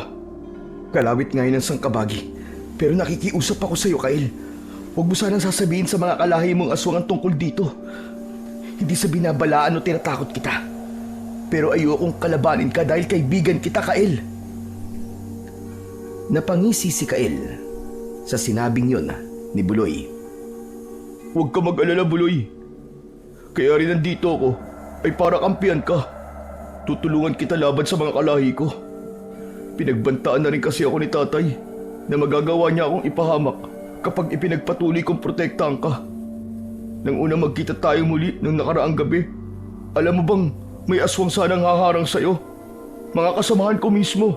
Speaker 1: kalawit nga yun ng sangkabagi. Pero nakikiusap ako sa iyo, Kael. Huwag mo sanang sasabihin sa mga kalahi mong aswang ang tungkol dito. Hindi sa binabalaan o tinatakot kita. Pero ayokong kalabanin ka dahil kaibigan kita, Kael. Napangisi si Kael sa sinabing yun ni Buloy.
Speaker 2: Huwag ka mag-alala, Buloy. Kaya rin nandito ako ay para kampihan ka. Tutulungan kita laban sa mga kalahi ko. Pinagbantaan na rin kasi ako ni tatay na magagawa niya akong ipahamak kapag ipinagpatuloy kong protektahan ka. Nang una magkita tayo muli nung nakaraang gabi, alam mo bang may aswang sanang haharang sa'yo? Mga kasamahan ko mismo.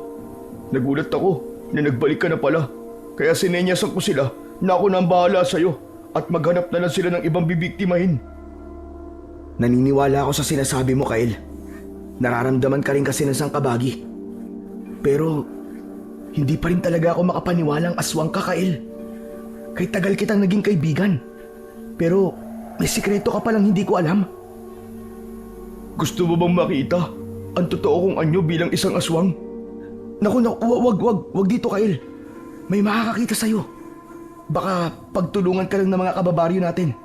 Speaker 2: Nagulat ako na nagbalik ka na pala. Kaya sinenyasan ko sila na ako na ang bahala sa'yo at maghanap na lang sila ng ibang bibiktimahin.
Speaker 1: Naniniwala ako sa sinasabi mo, Kael. Nararamdaman ka rin kasi ng sangkabagi. Pero hindi pa rin talaga ako makapaniwalang aswang ka, Kael. Kay tagal kitang naging kaibigan. Pero may sikreto ka palang hindi ko alam.
Speaker 2: Gusto mo bang makita ang totoo kong anyo bilang isang aswang?
Speaker 1: Naku, wag dito, Kael. May makakakita sa'yo. Baka pagtulungan ka lang ng mga kababaryo natin.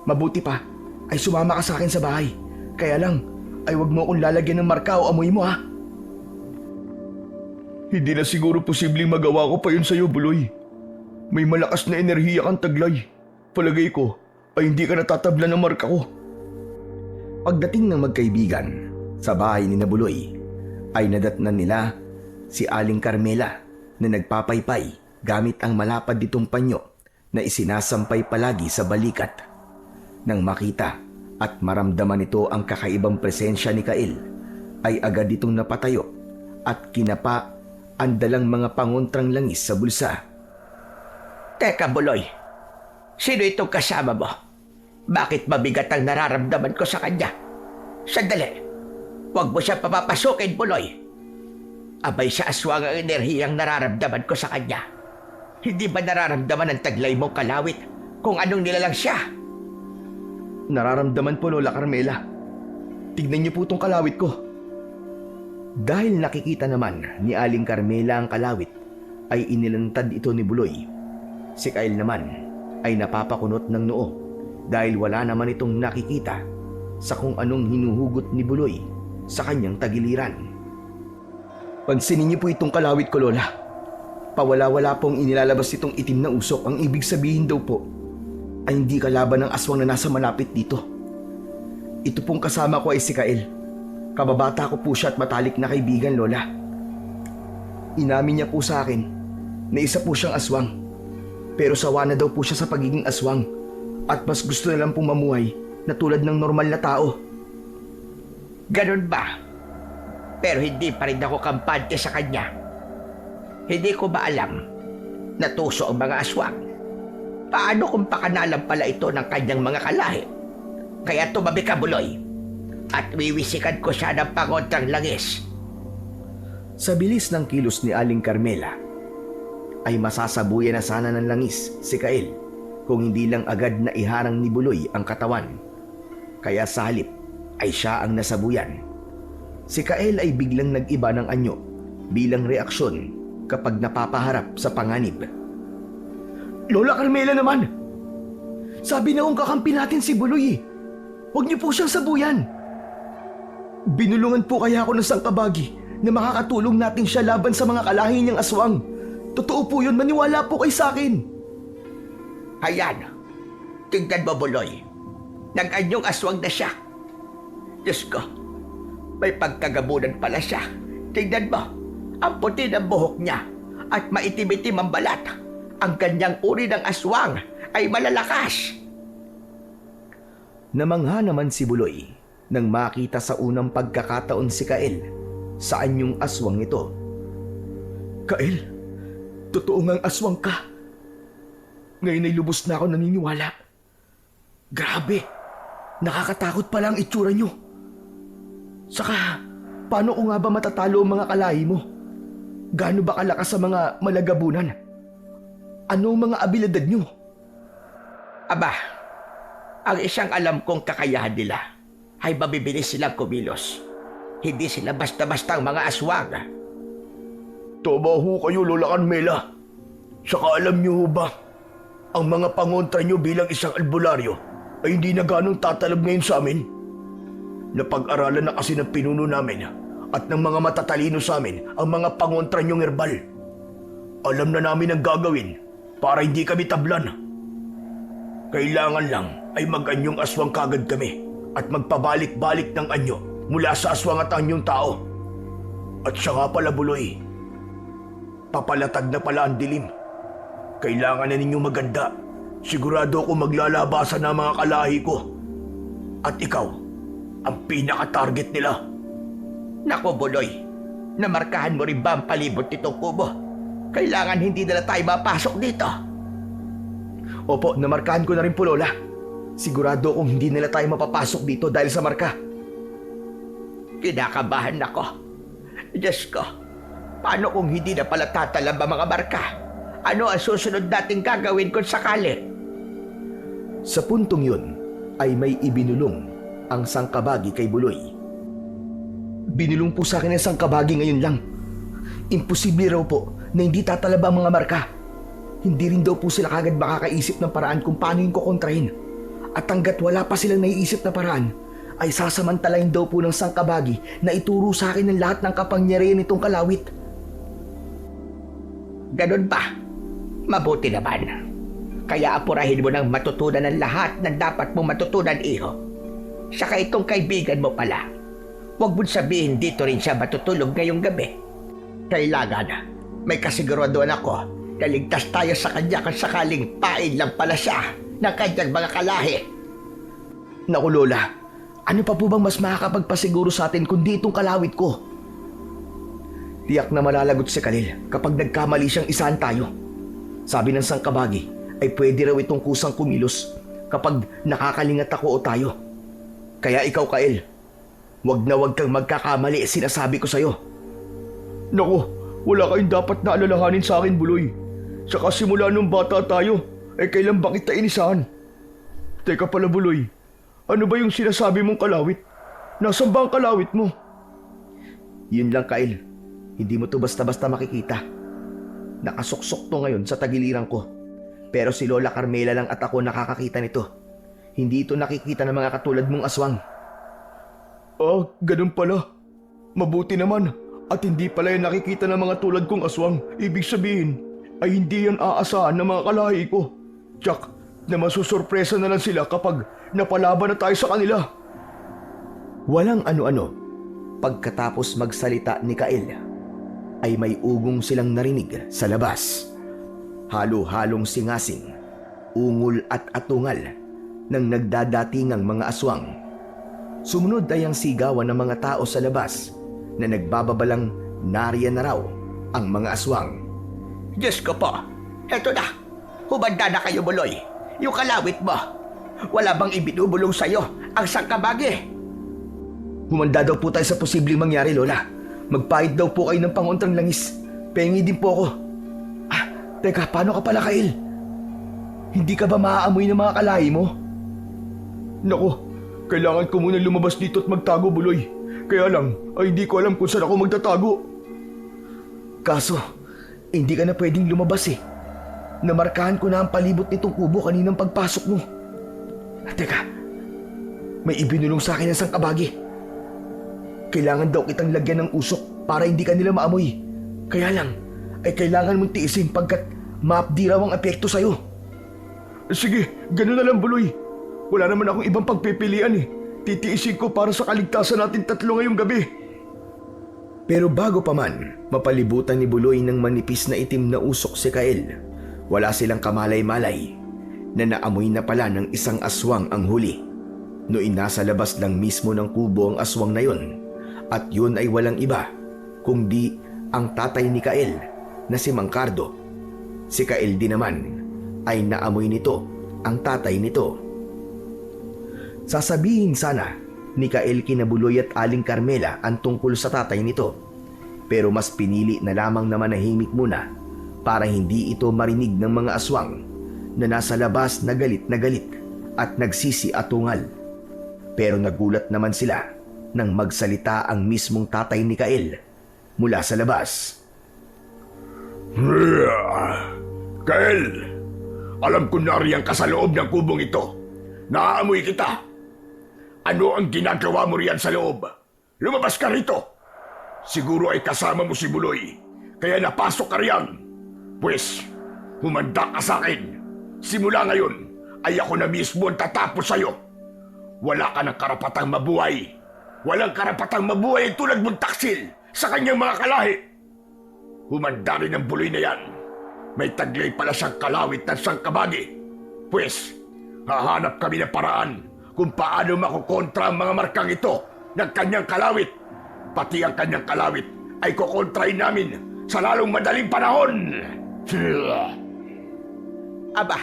Speaker 1: Mabuti pa ay sumama ka sa akin sa bahay. Kaya lang ay wag mo akong lalagyan ng marka o amoy mo, ha?
Speaker 2: Hindi na siguro posibleng magawa ko pa yun sa'yo, Buloy. May malakas na enerhiya kang taglay. Palagay ko ay hindi ka natatabla ng marka ko.
Speaker 1: Pagdating ng magkaibigan sa bahay ni Buloy, ay nadatnan nila si Aling Carmela na nagpapaypay gamit ang malapad ditong panyo na isinasampay palagi sa balikat. Nang makita at maramdaman nito ang kakaibang presensya ni Kael, ay agad itong napatayo at kinapa ang dalang mga pangontrang langis sa bulsa.
Speaker 3: Teka, Buloy. Sino itong kasama mo? Bakit mabigat ang nararamdaman ko sa kanya? Sandali. Huwag mo siya papapasukin, Buloy. Abay sa aswang ang enerhiyang nararamdaman ko sa kanya. Hindi ba nararamdaman ang taglay mong kalawit kung anong nilalang siya?
Speaker 1: Nararamdaman po, Lola Carmela. Tignan niyo po tong kalawit ko. Dahil nakikita naman ni Aling Carmela ang kalawit, ay inilantad ito ni Buloy. Si Kyle naman ay napapakunot ng noo dahil wala naman itong nakikita sa kung anong hinuhugot ni Buloy sa kanyang tagiliran. Pansinin niyo po itong kalawit ko, Lola. Pawala-wala pong inilalabas itong itim na usok. Ang ibig sabihin daw po ay hindi kalaban ng aswang na nasa malapit dito. Ito pong kasama ko ay si Kyle. Kababata ko po siya at matalik na kaibigan, Lola. Inamin niya po sa akin na isa po siyang aswang. Pero sawa na daw po siya sa pagiging aswang at mas gusto na lang pong mamuhay na tulad ng normal na tao.
Speaker 3: Ganun ba? Pero hindi pa rin ako kampante sa kanya. Hindi ko ba alam na tuso ang mga aswang? Paano kung pakanalan pala ito ng kanyang mga kalahi? Kaya tumabi ka, Buloy, at wiwisikan ko siya ng pangontrang langis.
Speaker 1: Sa bilis ng kilos ni Aling Carmela, ay masasabuyan na sana ng langis si Kyle kung hindi lang agad na iharang ni Buloy ang katawan. Kaya sa halip ay siya ang nasabuyan. Si Kyle ay biglang nag-iba ng anyo bilang reaksyon kapag napapaharap sa panganib. Lola Carmela naman! Sabi na kong kakampi natin si Buloy. Huwag niyo po siyang sabuyan. Binulungan po kaya ako ng sangkabagi na makakatulong natin siya laban sa mga kalahi niyang aswang. Totoo po yun, maniwala po kayo sa akin.
Speaker 3: Ayan, tingnan mo, Buloy. Nag-anyong aswang na siya. Diyos ko, may pagkagabunan pala siya. Tingnan mo, ang puti ng buhok niya at maitim-itim ang balat. Ang kanyang uri ng aswang ay malalakas.
Speaker 1: Namangha naman si Buloy nang makita sa unang pagkakataon si Kyle sa anyong aswang ito. Kyle, totoo ngang aswang ka. Ngayon ay lubos na ako naniniwala. Grabe, nakakatakot pala ang itsura niyo. Saka, paano ko nga ba matatalo ang mga kalahi mo? Gaano ba kalakas sa mga malagabunan? Ano ang mga abilidad niyo?
Speaker 3: Aba, ang isang alam kong kakayahan nila ay mabibilis silang kumilos. Hindi sila basta-bastang mga aswang.
Speaker 2: Tama ho kayo, Lola Carmela. Saka alam niyo ho ba, ang mga pangontra niyo bilang isang albularyo ay hindi na ganong tatalab ngayon sa amin. Napag-aralan na kasi ng pinuno namin at ng mga matatalino sa amin ang mga pangontra niyong herbal. Alam na namin ang gagawin para hindi kami tablan. Kailangan lang ay mag-anyong aswang kagad kami at magpabalik-balik ng anyo mula sa aswang at anyong tao. At siya nga pala, Buloy, papalatag na pala ang dilim. Kailangan na ninyong maganda. Sigurado ako maglalabasan na mga kalahi ko. At ikaw, ang pinaka-target nila.
Speaker 3: Nako, Buloy, namarkahan mo rin ba ang palibot nitong kubo? Kailangan hindi na tayo mapasok dito.
Speaker 1: Opo, namarkahan ko na rin po, Lola. Sigurado kung hindi nila tayo mapapasok dito dahil sa marka.
Speaker 3: Kinakabahan ako. Diyos ko, paano kung hindi na pala tatalab ang mga marka? Ano ang susunod nating gagawin kung sakali?
Speaker 1: Sa puntong yun ay may ibinulong ang sangkabagi kay Buloy. Binulong po sa akin ang sangkabagi ngayon lang. Imposible raw po na hindi tatalab ang mga marka. Hindi rin daw po sila kagad makakaisip ng paraan kung paano yung kukontrahin. At hanggat wala pa silang naiisip na paraan, ay sasamantalain daw po ng sangkabagi na ituro sa akin ng lahat ng kapangyarihan nitong kalawit.
Speaker 3: Ganun ba? Mabuti naman. Kaya apurahin mo ng matutunan ng lahat ng dapat mong matutunan, iho. Saka itong kaibigan mo pala, huwag mong sabihin dito rin siya matutulog ngayong gabi. Kailangan, may kasiguraduhan ako na ligtas tayo sa kanya kung sakaling pain lang pala siya ng kanyang mga kalahi.
Speaker 1: Naku, Lola, ano pa po bang mas makakapagpasiguro sa atin kundi itong kalawit ko? Tiyak na malalagot si Khalil kapag nagkamali siyang isahan tayo. Sabi ng sangkabagi ay pwede raw itong kusang kumilos kapag nakakalingat ako o tayo. Kaya ikaw, Kael, wag na wag kang magkakamali, sinasabi ko sa'yo.
Speaker 2: Naku, wala kayong dapat na alalahanin sa akin, Buloy. Saka simula nung bata tayo, kailan ba kita inisahan? Teka pala, Buloy, ano ba yung sinasabi mong kalawit? Nasaan ba ang kalawit mo?
Speaker 1: Yun lang, Kael. Hindi mo to basta-basta makikita. Nakasuksok to ngayon sa tagiliran ko. Pero si Lola Carmela lang at ako nakakakita nito. Hindi ito nakikita ng mga katulad mong aswang.
Speaker 2: Ganun pala. Mabuti naman. At hindi pala yan nakikita ng mga tulad kong aswang. Ibig sabihin, ay hindi yan aasahan ng mga kalahi ko. Tsak, na masusurpresa na lang sila kapag napalaban na tayo sa kanila.
Speaker 1: Walang ano-ano. Pagkatapos magsalita ni Kael, ay may ugong silang narinig sa labas. Halo-halong singasing, ungol at atungal ng nagdadatingang mga aswang. Sumunod ay ang sigawan ng mga tao sa labas na nagbababalang nariyan na raw ang mga aswang.
Speaker 3: Diyos ko po, eto na. Humanda na kayo, Buloy. Yung kalawit mo. Wala bang ibinubulong sa'yo ang sangkabagi?
Speaker 1: Humanda daw po tayo sa posibleng mangyari, Lola. Magpahid daw po kayo ng pangontrang langis. Pengi din po ako. Teka, paano ka pala, Kael? Hindi ka ba maaamoy ng mga kalahi mo?
Speaker 2: Naku, kailangan ko muna lumabas dito at magtago, Buloy. Kaya lang, ay hindi ko alam kung saan ako magtatago.
Speaker 1: Kaso, hindi ka na pwedeng lumabas eh. Namarkahan ko na ang palibot nitong kubo kaninang pagpasok mo. Teka, may ibinulong sa akin ng sangkabagi. Kailangan daw kitang lagyan ng usok para hindi ka nila maamoy. Kaya lang, ay kailangan mong tiisin pagkat maapdi raw ang epekto sa'yo.
Speaker 2: Sige, ganun na lang, Buloy. Wala naman akong ibang pagpipilian eh. Titiisin ko para sa kaligtasan natin tatlo ngayong gabi.
Speaker 1: Pero bago pa man, mapalibutan ni Buloy ng manipis na itim na usok si Kael, wala silang kamalay-malay na naamoy na pala ng isang aswang ang huli. Noong nasa labas lang mismo ng kubo ang aswang na yon. At yun ay walang iba, kundi ang tatay ni Kael na si Mang Cardo. Si Kael din naman ay naamoy nito ang tatay nito. Sasabihin sana ni Kael kina Buloy at Aling Carmela ang tungkol sa tatay nito. Pero mas pinili na lamang na manahimik muna para hindi ito marinig ng mga aswang na nasa labas na galit at nagsisi-atungal. Pero nagulat naman sila nang magsalita ang mismong tatay ni Kael mula sa labas.
Speaker 4: Kael, alam ko nariyan ka sa loob ng kubong ito. Naaamoy kita. Ano ang ginagawa mo riyan sa loob? Lumabas ka rito. Siguro ay kasama mo si Buloy, kaya napasok ka riyan. Pwes, humanda ka sa akin. Simula ngayon, ay ako na mismo ang tatapos sa'yo. Wala ka ng karapatang mabuhay. Walang karapatang mabuhay tulad mong taksil sa kanyang mga kalahi. Humanda rin ang Buloy na yan. May taglay pala siyang kalawit ng sangkabagi. Pwes, hahanap kami ng paraan kung paano makukontra ang mga markang ito ng kanyang kalawit. Pati ang kanyang kalawit ay kukontrahin namin sa lalong madaling panahon.
Speaker 3: Aba,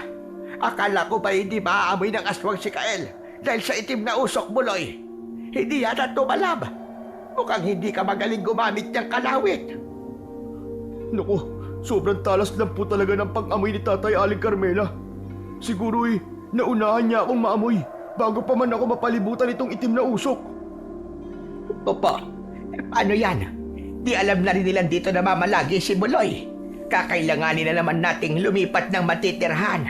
Speaker 3: akala ko ba hindi maaamoy ng aswang si Kael dahil sa itim na usok, Buloy? Hindi yata tumalab. Mukhang hindi ka magaling gumamit ng kalawit.
Speaker 2: Naku, sobrang talas lang po talaga ng pag-amoy ni Tatay Aling Carmela. Siguro naunahan niya akong maamoy bago pa man ako mapalibutan itong itim na usok.
Speaker 3: Opo, paano yan? Di alam na rin nilang dito na mamalagi si Buloy. Kakailanganin na naman nating lumipat ng matitirhan.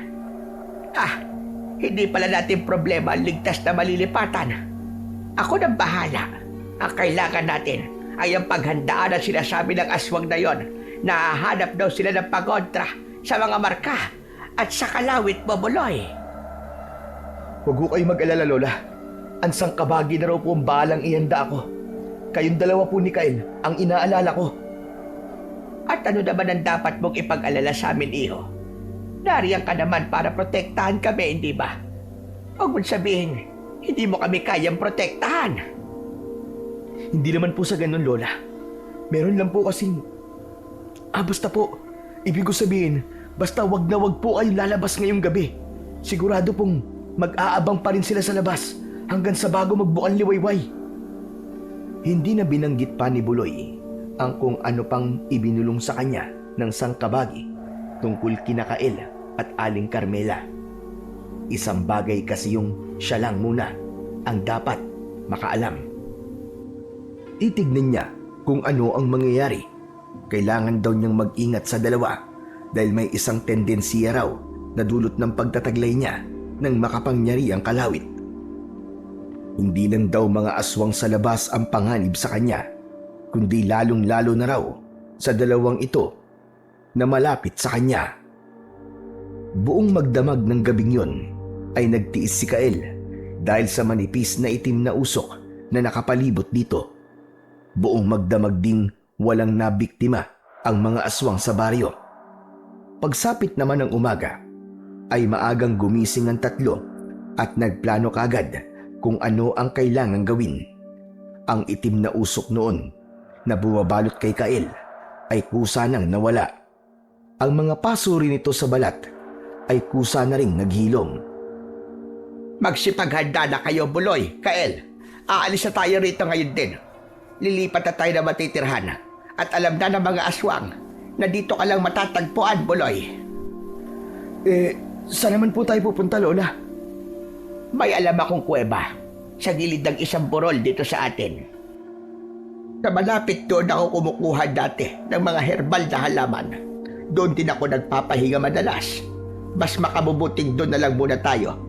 Speaker 3: Hindi pala natin problema ang ligtas na malilipatan. Ako nang bahala. Ang kailangan natin ay ang paghandaan at sinasabi ng aswang na yon na hahanap daw sila ng pagontra sa mga marka at sa kalawit mo, Buloy.
Speaker 1: Huwag ko kayo mag-alala, Lola. Ang sangkabagi na raw po ang bahalang ihanda ako. Kayong dalawa po ni Kael ang inaalala ko.
Speaker 3: At ano naman ang dapat mong ipag-alala sa amin, iho? Nariyan ka naman para protektahan kami, hindi ba? Huwag mong sabihin, hindi mo kami kayang protektahan.
Speaker 1: Hindi naman po sa ganun, Lola. Meron lang po kasing... basta po. Ibig ko sabihin, basta wag na wag po kayong lalabas ngayong gabi. Sigurado pong mag-aabang pa rin sila sa labas hanggang sa bago magbukan liwayway. Hindi na binanggit pa ni Buloy ang kung ano pang ibinulong sa kanya ng sangkabagi tungkol kina Kael at Aling Carmela. Isang bagay kasi yung siya lang muna ang dapat makaalam. Titignan niya kung ano ang mangyayari. Kailangan daw niyang mag-ingat sa dalawa dahil may isang tendensiya raw na dulot ng pagtataglay niya ng makapangyarihang kalawit. Hindi lang daw mga aswang sa labas ang panganib sa kanya, kundi lalong-lalo na raw sa dalawang ito na malapit sa kanya. Buong magdamag ng gabing yon ay nagtiis si Kael dahil sa manipis na itim na usok na nakapalibot dito. Buong magdamag ding walang nabiktima ang mga aswang sa baryo. Pagsapit naman ng umaga, ay maagang gumising ang tatlo at nagplano kagad kung ano ang kailangang gawin. Ang itim na usok noon na bumabalot kay Kael ay kusa nang nawala. Ang mga paso rin nito sa balat ay kusa na ring naghilom.
Speaker 3: Magsipaghanda na kayo, Buloy, Kael. Aalis na tayo rito ngayon din. Lilipat na tayo na matitirhan. At alam na ng mga aswang na dito ka lang matatagpuan, Buloy.
Speaker 1: Saan naman po tayo pupunta, Lola?
Speaker 3: May alam akong kuweba sa gilid ng isang burol dito sa atin. Sa malapit doon ako kumukuha dati ng mga herbal na halaman. Doon din ako nagpapahinga madalas. Mas makabubuting doon na lang muna tayo.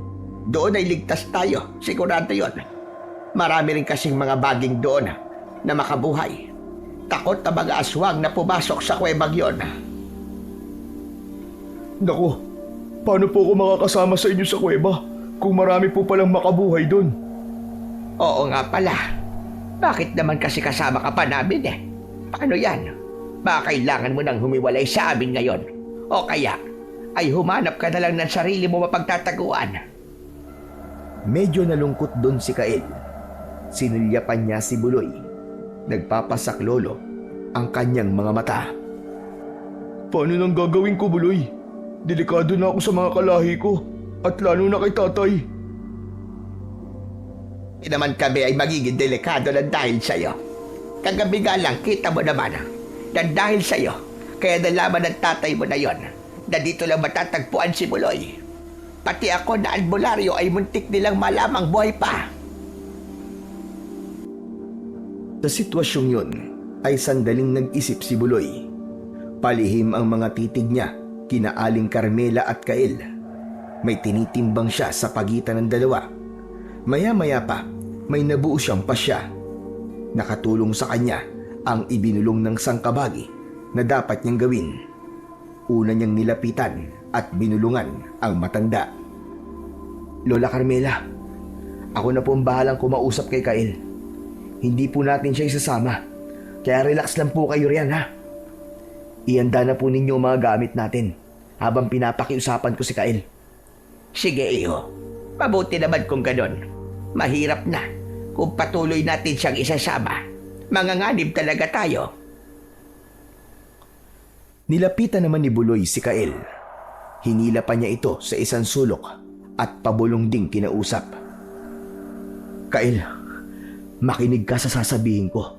Speaker 3: Doon ay ligtas tayo, sigurado yon. Marami rin kasing mga baging doon na makabuhay. Takot na mga aswang na pumasok sa kuwebang yon.
Speaker 2: Naku, paano po ako makakasama sa inyo sa kuweba kung marami po palang makabuhay doon?
Speaker 3: Oo nga pala. Bakit naman kasi kasama ka pa namin eh? Paano yan? Baka kailangan mo nang humiwalay sa amin ngayon. O kaya, ay humanap ka na lang ng sarili mo mapagtataguan.
Speaker 1: Medyo nalungkot doon si Kael. Sinulyapan niya si Buloy. Nagpapasaklolo ang kanyang mga mata.
Speaker 2: Paano nang gagawin ko, Buloy? Delikado na ako sa mga kalahi ko at lalo na kay tatay.
Speaker 3: Hindi naman kami ay magiging delikado lang dahil sa'yo. Kagabi nga lang, kita mo naman na dahil sa'yo, kaya nalaman ng tatay mo na yon na dito lang matatagpuan si Buloy. Pati ako na albularyo ay muntik nilang malamang buhay pa.
Speaker 1: Sa sitwasyong yun, ay sandaling nag-isip si Buloy. Palihim ang mga titig niya kina Aling Carmela at Kael. May tinitimbang siya sa pagitan ng dalawa. Maya-maya pa, may nabuo siyang pasya. Nakatulong sa kanya ang ibinulong ng sangkabagi na dapat niyang gawin. Una niyang nilapitan at binulungan ang matanda. Lola Carmela, ako na po ang bahalang kumausap kay Kael. Hindi po natin siya isasama. Kaya relax lang po kayo riyan, ha? Ihanda na po ninyo ang mga gamit natin habang pinapakiusapan ko si Kael.
Speaker 3: Sige, iho. Mabuti naman kung ganon. Mahirap na kung patuloy natin siyang isasama. Manganganib talaga tayo.
Speaker 1: Nilapitan naman ni Buloy si Kael. Hinila pa niya ito sa isang sulok at pabulong ding kinausap. Kael, makinig ka sa sasabihin ko.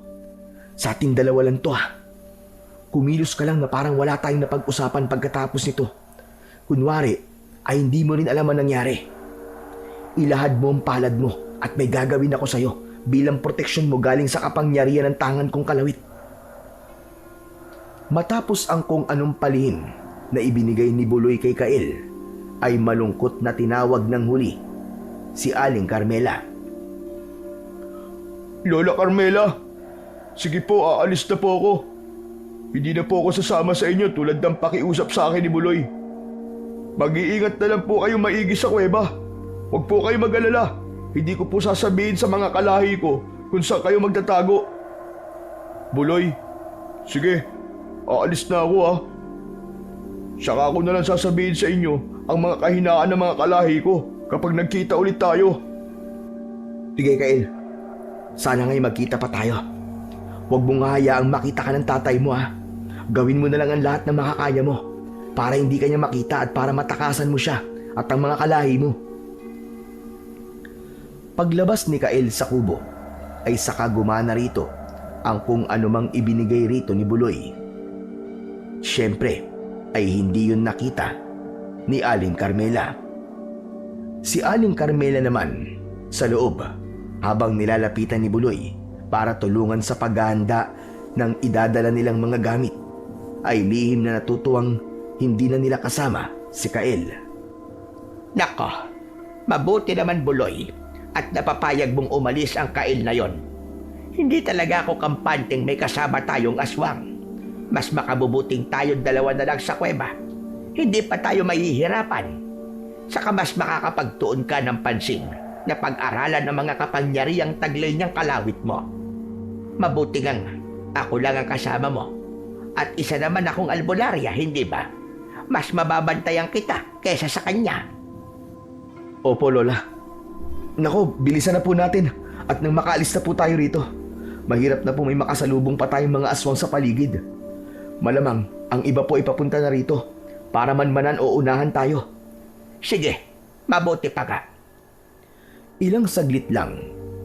Speaker 1: Sa ating dalawa lang to, ha. Kumilos ka lang na parang wala tayong napag-usapan pagkatapos nito. Kunwari, ay hindi mo rin alam ang nangyari. Ilahad mo ang palad mo at may gagawin ako sa'yo bilang proteksyon mo galing sa kapangyarihan ng tangan kong kalawit. Matapos ang kung anong palihim na ibinigay ni Buloy kay Kael, ay malungkot na tinawag ng huli si Aling Carmela.
Speaker 2: Lola Carmela, sige po, aalis na po ako. Hindi na po ako sasama sa inyo tulad ng pakiusap sa akin ni Buloy. Mag-iingat na lang po kayo maigi sa kuweba. Huwag po kayo mag-alala. Hindi ko po sasabihin sa mga kalahi ko kung saan kayo magtatago. Buloy, sige, aalis na ako, ha. Saka ako na lang sasabihin sa inyo ang mga kahinaan ng mga kalahi ko kapag nagkita ulit tayo.
Speaker 1: Sige, Kael. Sana nga'y magkita pa tayo. Huwag mong hayaang makita ka ng tatay mo ha. Gawin mo na lang ang lahat na makakaya mo para hindi kanya makita at para matakasan mo siya at ang mga kalahi mo. Paglabas ni Kael sa kubo ay saka gumana rito ang kung anumang ibinigay rito ni Buloy. Siyempre ay hindi yun nakita ni Aling Carmela. Si Aling Carmela naman sa loob habang nilalapitan ni Buloy para tulungan sa paghahanda ng idadala nilang mga gamit ay lihim na natutuwang hindi na nila kasama si Kael.
Speaker 3: Nako, mabuti naman Buloy at napapayag mong umalis ang Kael na yon. Hindi talaga ako kampanteng may kasama tayong aswang. Mas makabubuting tayong dalawa na lang sa kuweba. Hindi pa tayo mahihirapan. Saka mas makakapagtuon ka ng pansin na pag-aralan ng mga kapangyarihang taglay niyang kalawit mo. Mabuti ngang ako lang ang kasama mo. At isa naman akong albularya, hindi ba? Mas mababantayan kita kaysa sa kanya.
Speaker 1: Opo, Lola. Nako, bilisan na po natin at nang makaalis na po tayo rito. Mahirap na po may makasalubong pa tayong mga aswang sa paligid. Malamang ang iba po ipapunta na rito para manmanan o unahan tayo.
Speaker 3: Sige, mabuti pa ka.
Speaker 1: Ilang saglit lang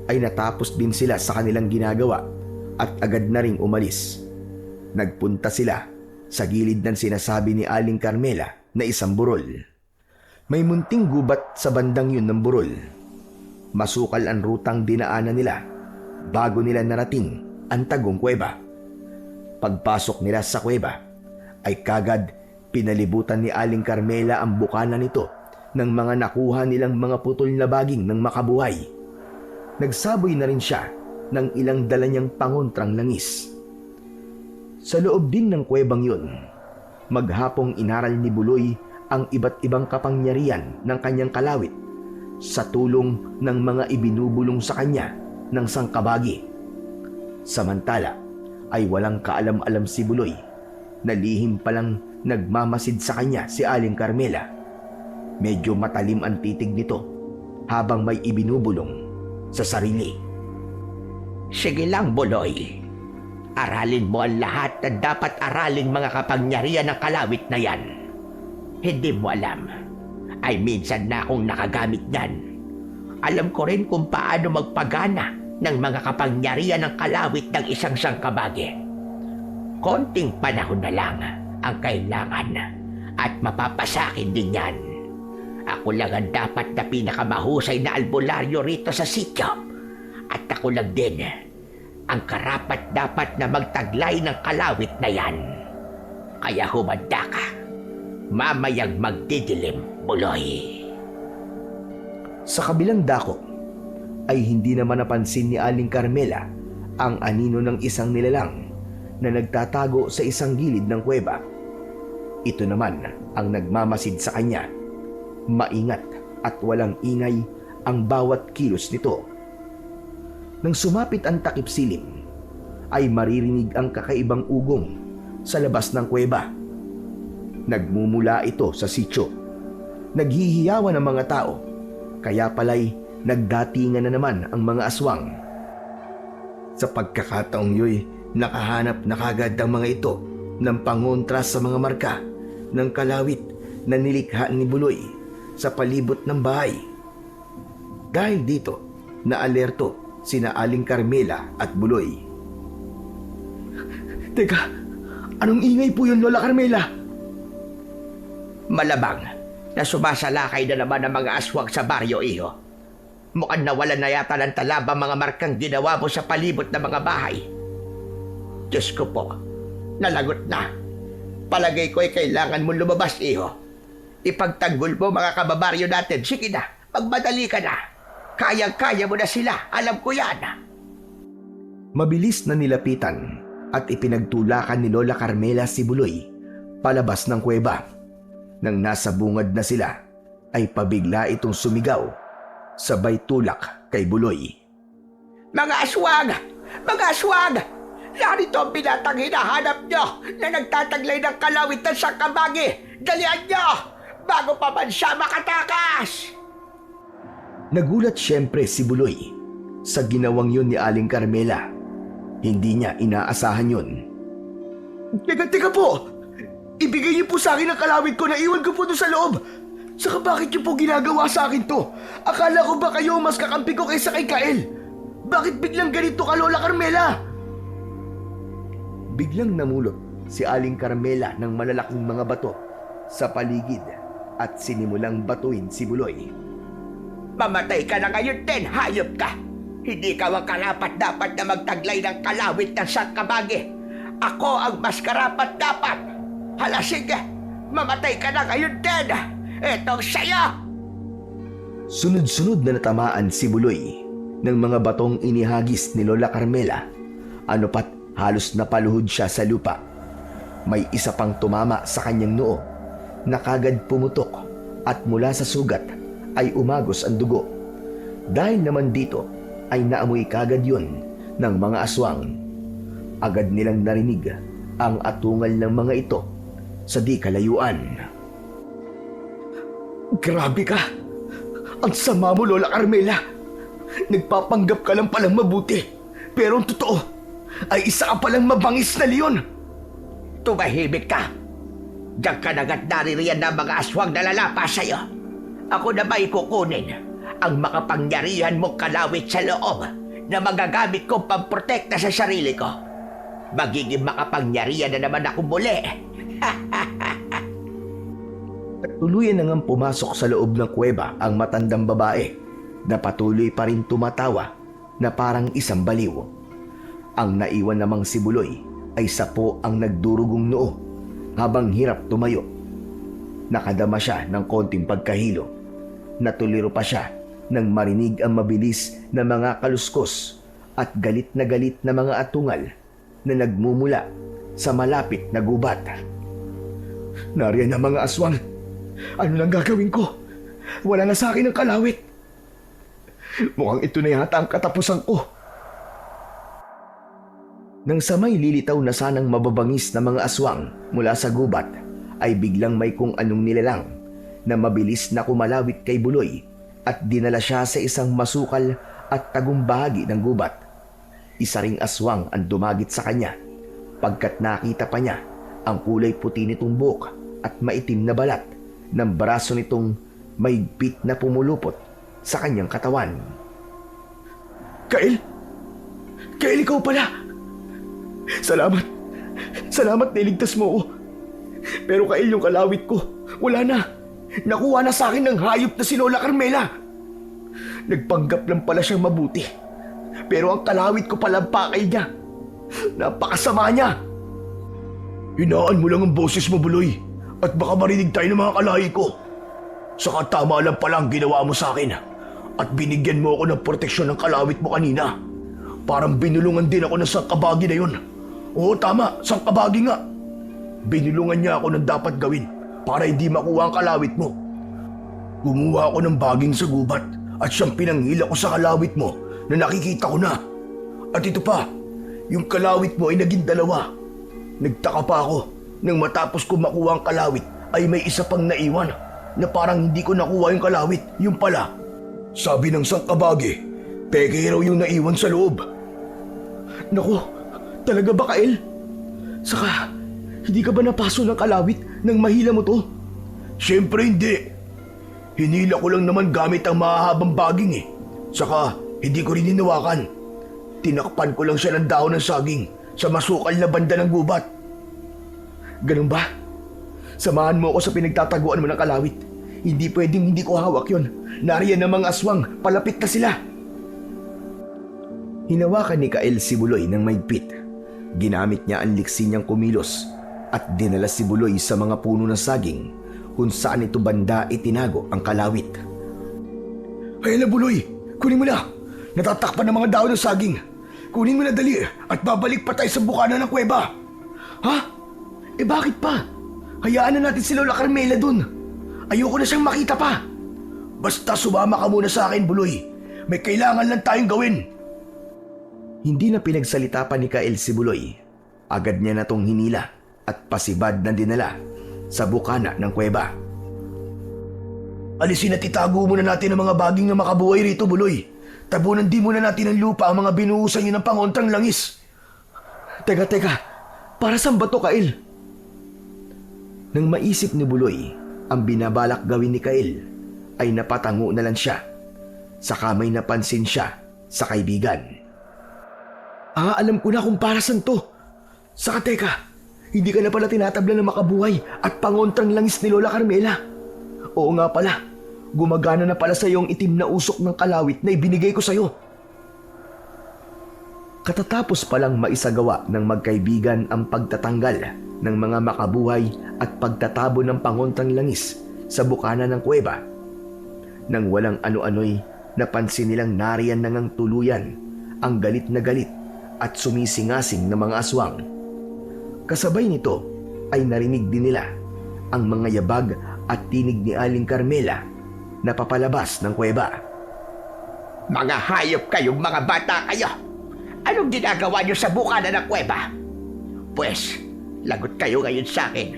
Speaker 1: ay natapos din sila sa kanilang ginagawa at agad na ring umalis. Nagpunta sila sa gilid ng sinasabi ni Aling Carmela na isang burol. May munting gubat sa bandang yun ng burol. Masukal ang rutang dinaanan nila bago nila narating ang tagong kuweba. Pagpasok nila sa kuweba ay kagad pinalibutan ni Aling Carmela ang bukana nito ng mga nakuha nilang mga putol na baging ng makabuhay. Nagsaboy na rin siya ng ilang dala niyang pangontrang langis. Sa loob din ng kuwebang yun, maghapong inaral ni Buloy ang iba't ibang kapangyarihan ng kanyang kalawit sa tulong ng mga ibinubulong sa kanya ng sangkabagi. Samantala ay walang kaalam-alam si Buloy na lihim palang nagmamasid sa kanya si Aling Carmela. Medyo matalim ang titig nito habang may ibinubulong sa sarili.
Speaker 3: Sige lang, Buloy. Aralin mo ang lahat na dapat araling mga kapangyarihan ng kalawit na yan. Hindi mo alam, ay minsan na akong nakagamit niyan. Alam ko rin kung paano magpagana ng mga kapangyarihan ng kalawit ng isang sangkabagi. Konting panahon na lang ang kailangan at mapapasakin din yan. Ako lang ang dapat na pinakamahusay na albularyo rito sa sityo. At ako lang din ang karapat-dapat na magtaglay ng kalawit na yan. Kaya humanda ka. Mamayang magdidilim, Buloy.
Speaker 1: Sa kabilang dako ay hindi naman napansin ni Aling Carmela ang anino ng isang nilalang na nagtatago sa isang gilid ng kuweba. Ito naman ang nagmamasid sa kanya. Maingat at walang ingay ang bawat kilos nito. Nang sumapit ang takip silim, ay maririnig ang kakaibang ugong sa labas ng kuweba. Nagmumula ito sa sityo. Naghihiyawan ang mga tao, kaya pala'y nagdatingan na naman ang mga aswang. Sa pagkakataong yo'y nakahanap na kagad ang mga ito ng pangontra sa mga marka ng kalawit na nilikha ni Buloy sa palibot ng bahay. Dahil dito, naalerto sina Aling Carmela at Buloy. Teka, anong ingay po yun, Lola Carmela?
Speaker 3: Malabang na sumasalakay na naman ang mga aswang sa baryo, iho. Mukhang nawalan na yata ng talaba mga markang ginawa mo sa palibot ng mga bahay. Diyos ko po, nalagot na. Palagay ko ay kailangan mo lumabas, iho. Ipagtanggol mo mga kababaryo natin. Sige na, magmadali ka na. Kayang-kaya mo na sila, alam ko yan.
Speaker 1: Mabilis na nilapitan at ipinagtulakan ni Lola Carmela si Buloy palabas ng kuweba. Nang nasa bungad na sila, ay pabigla itong sumigaw, sabay tulak kay Buloy.
Speaker 3: Mga aswang! Mga aswang! Narito ang binatang hinahanap nyo na nagtataglay ng kalawit ng sangkabagi! Dalian nyo! Bago pa man siya makatakas! Nagulat siyempre si Buloy sa ginawang yun ni Aling Carmela.
Speaker 1: Hindi niya inaasahan yun.
Speaker 2: Teka po! Ibigay niyo po sa akin ang kalawit ko na iwan ko po doon sa loob! Saka bakit niyo po ginagawa sa akin to? Akala ko ba kayo mas kakampi ko kaysa kay Kael? Bakit biglang ganito ka, Lola Carmela?
Speaker 1: Biglang namulot si Aling Carmela ng malalaking mga bato sa paligid at sinimulang batuin si Buloy.
Speaker 3: Mamatay ka na ngayon din, hayop ka! Hindi ka ang karapat-dapat na magtaglay ng kalawit ng sangkabagi. Ako ang mas karapat-dapat. Hala sige, mamatay ka na ngayon din. Etong saya!
Speaker 1: Sunod-sunod na natamaan si Buloy ng mga batong inihagis ni Lola Carmela. Ano pat halos napaluhod siya sa lupa. May isa pang tumama sa kanyang noo na kagad pumutok at mula sa sugat ay umagos ang dugo. Dahil naman dito ay naamoy kagad yun ng mga aswang. Agad nilang narinig ang atungal ng mga ito sa di kalayuan.
Speaker 2: Grabe ka! Ang sama mo, Lola Carmela! Nagpapanggap ka lang palang mabuti. Pero ang totoo ay isa ka palang mabangis na leon.
Speaker 3: Tumahimik ka! Diyan ka nagat naririyan ng mga aswang na lalapas sa'yo. Ako na ba ikukunin ang makapangyarihan mong kalawit sa loob na magagamit kong pamprotekta sa sarili ko? Magiging makapangyarihan na naman ako muli.
Speaker 1: Tuluyan na ngang pumasok sa loob ng kuweba ang matandang babae na patuloy pa rin tumatawa na parang isang baliw. Ang naiwan namang si Buloy ay sapo ang nagdurugong noo habang hirap tumayo. Nakadama siya ng konting pagkahilo. Natuliro pa siya nang marinig ang mabilis na mga kaluskos at galit na mga atungal na nagmumula sa malapit na gubat.
Speaker 2: Nariyan ang mga aswang. Ano nang gagawin ko? Wala na sa akin ang kalawit. Mukhang ito na yata ang katapusan ko.
Speaker 1: Nang sa may lilitaw na sanang mababangis na mga aswang mula sa gubat, ay biglang may kung anong nilalang na mabilis na kumalawit kay Buloy at dinala siya sa isang masukal at tagong bahagi ng gubat. Isa ring aswang ang dumagit sa kanya pagkat nakita pa niya ang kulay puti nitong buhok at maitim na balat ng braso nitong may bit na pumulupot sa kanyang katawan.
Speaker 2: Kael! Kael, ikaw pala! Salamat! Salamat na iligtas mo ako. Pero Kael, yung kalawit ko, wala na. Nakuha na sa akin ng hayop na si Lola Carmela. Nagpanggap lang pala siyang mabuti. Pero ang kalawit ko pala pakay niya. Napakasama niya. Hinaan mo lang ang boses mo, Buloy. At baka marinig tayo ng mga kalahi ko. Saka tama lang pala ang ginawa mo sa akin. At binigyan mo ako ng proteksyon ng kalawit mo kanina. Parang binulungan din ako ng sangkabagi na yun. Oo, tama, sangkabagi nga. Binulungan niya ako ng dapat gawin para hindi makuha ang kalawit mo. Gumawa ako ng baging sa gubat at siyang pinanghila ko sa kalawit mo na nakikita ko na. At ito pa, yung kalawit mo ay naging dalawa. Nagtaka pa ako nang matapos ko makuha ang kalawit ay may isa pang naiwan na parang hindi ko nakuha yung kalawit. Yung pala, sabi ng sangkabagi, peke raw yung naiwan sa loob. Naku, talaga ba, Kael? Saka, hindi ka ba napaso ng kalawit nang mahila mo to? Siyempre hindi. Hinila ko lang naman gamit ang mahahabang baging eh. Saka, hindi ko rin hinawakan. Tinakpan ko lang siya ng dahon ng saging sa masukal na banda ng gubat. Ganun ba? Samahan mo ako sa pinagtataguan mo ng kalawit. Hindi pwedeng hindi ko hawak yon. Nariyan ang mga aswang, palapit na sila.
Speaker 1: Hinawakan ni Kael si Buloy ng mahigpit. Ginamit niya ang liksi niyang kumilos at dinala si Buloy sa mga puno ng saging kung saan ito banda itinago ang kalawit.
Speaker 2: Hayala, Buloy! Kunin mo na! Natatakpan ng mga dahon ng saging. Kunin mo na dali at babalik pa tayo sa bukana ng kuweba. Ha? Eh bakit pa? Hayaan na natin si Lola Carmela dun. Ayoko na siyang makita pa. Basta sumama ka muna sa akin, Buloy. May kailangan lang tayong gawin.
Speaker 1: Hindi na pinagsalita pa ni Kael si Buloy. Agad niya na tong hinila at pasibad na dinala sa bukana ng kuweba.
Speaker 2: Alisin at itago muna natin ang mga baging na makabuhay rito, Buloy. Tabunan din muna natin ng lupa ang mga binuhusan niyo ng pangontrang langis.
Speaker 1: Teka. Para saan ba to, Kael? Nang maisip ni Buloy ang binabalak gawin ni Kael, ay napatango na lang siya. Saka may napansin siya sa kaibigan. Alam ko na kung para saan to. Saka teka, hindi ka na pala tinatabla ng makabuhay at pangontrang langis ni Lola Carmela. Oo nga pala, gumagana na pala sa yung itim na usok ng kalawit na ibinigay ko sa'yo. Katatapos palang maisagawa ng magkaibigan ang pagtatanggal ng mga makabuhay at pagtatabo ng pangontrang langis sa bukana ng kuweba. Nang walang ano-ano'y napansin nilang nariyan na ngang tuluyan ang galit na galit at sumisingasing ng mga aswang. Kasabay nito ay narinig din nila ang mga yabag at tinig ni Aling Carmela na papalabas ng kuweba.
Speaker 3: Mga hayop kayong mga bata kayo! Anong ginagawa niyo sa bukana ng kuweba? Pwes, lagot kayo ngayon sa akin.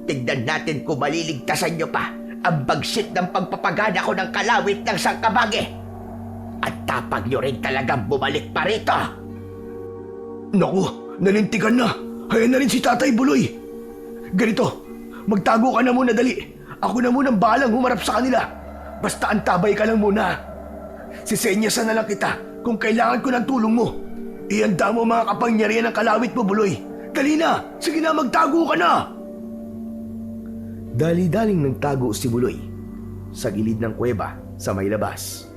Speaker 3: Tignan natin kung maliligtasan niyo pa ang bagsit ng pagpapagana ko ng kalawit ng sangkabage. At tapag niyo rin talagang bumalik pa rito.
Speaker 1: Naku, nanintikan na. Hayaan na rin si Tatay Buloy. Ganito, magtago ka na muna dali. Ako na munang bahalang humarap sa kanila. Basta antabay ka lang muna. Sisenyasan na lang kita kung kailangan ko ng tulong mo. Ihanda mo mga kapangyarihan ng kalawit mo, Buloy. Dali na! Sige na, magtago ka na! Dali-daling nagtago si Buloy. Sa gilid ng kuweba, sa may labas,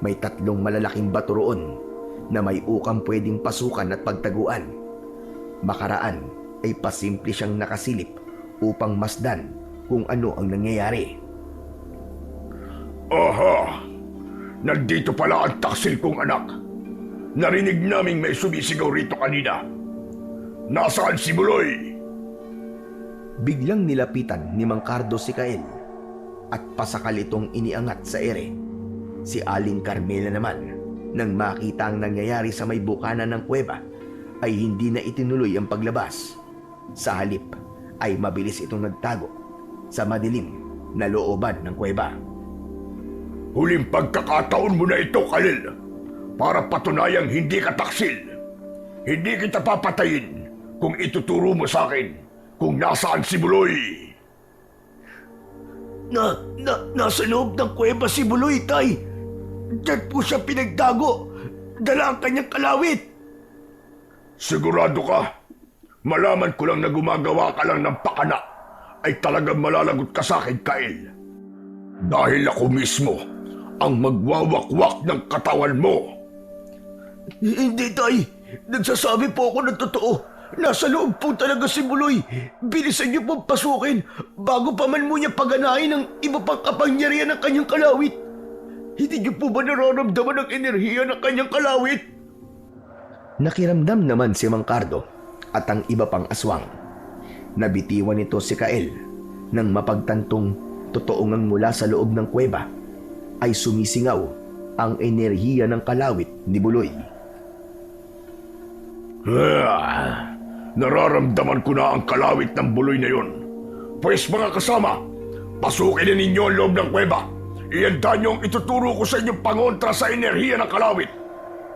Speaker 1: may 3 malalaking bato roon na may ukang pwedeng pasukan at pagtaguan. Makaraan ay pasimple siyang nakasilip upang masdan kung ano ang nangyayari.
Speaker 4: Aha! Nandito pala ang taksil kong anak. Narinig naming may sumisigaw rito kanina. Nasaan si Buloy?
Speaker 1: Biglang nilapitan ni Mang Cardo si Kael at pasakal itong iniangat sa ere. Si Aling Carmela naman, nang makita ang nangyayari sa may bukana ng kuweba, ay hindi na itinuloy ang paglabas. Sa halip ay mabilis itong nagtago sa madilim na looban ng kuweba.
Speaker 4: Huling pagkakataon mo na ito, Kalil, para patunayang hindi ka taksil. Hindi kita papatayin kung ituturo mo sa akin kung nasaan si Buloy.
Speaker 1: Nasa loob ng kuweba si Buloy, Tay. Diyan po siya pinagtago. Dala ang kanyang kalawit.
Speaker 4: Sigurado ka? Malaman ko lang na gumagawa ka lang ng pakana ay talagang malalagot ka sa akin, Kael. Dahil ako mismo ang magwawakwak ng katawan mo.
Speaker 1: Hindi, Tay. Nagsasabi po ako ng totoo. Nasa loob po talaga si Buloy. Bilisan niyo pong pasukin bago pa man mo niya paganahin ang iba pang kapangyarihan ng kanyang kalawit. Hindi niyo po ba nararamdaman ang enerhiya ng kanyang kalawit? Nakiramdam naman si Mang Cardo at ang iba pang aswang. Nabitiwan nito si Kael nang mapagtantong totoo ngang mula sa loob ng kuweba ay sumisingaw ang enerhiya ng kalawit ni Buloy.
Speaker 4: Nararamdaman ko na ang kalawit ng Buloy na yon. Pues mga kasama, pasukin na ninyo ang loob ng kuweba. Ihanda niyo ang ituturo ko sa inyong pangontra sa enerhiya ng kalawit.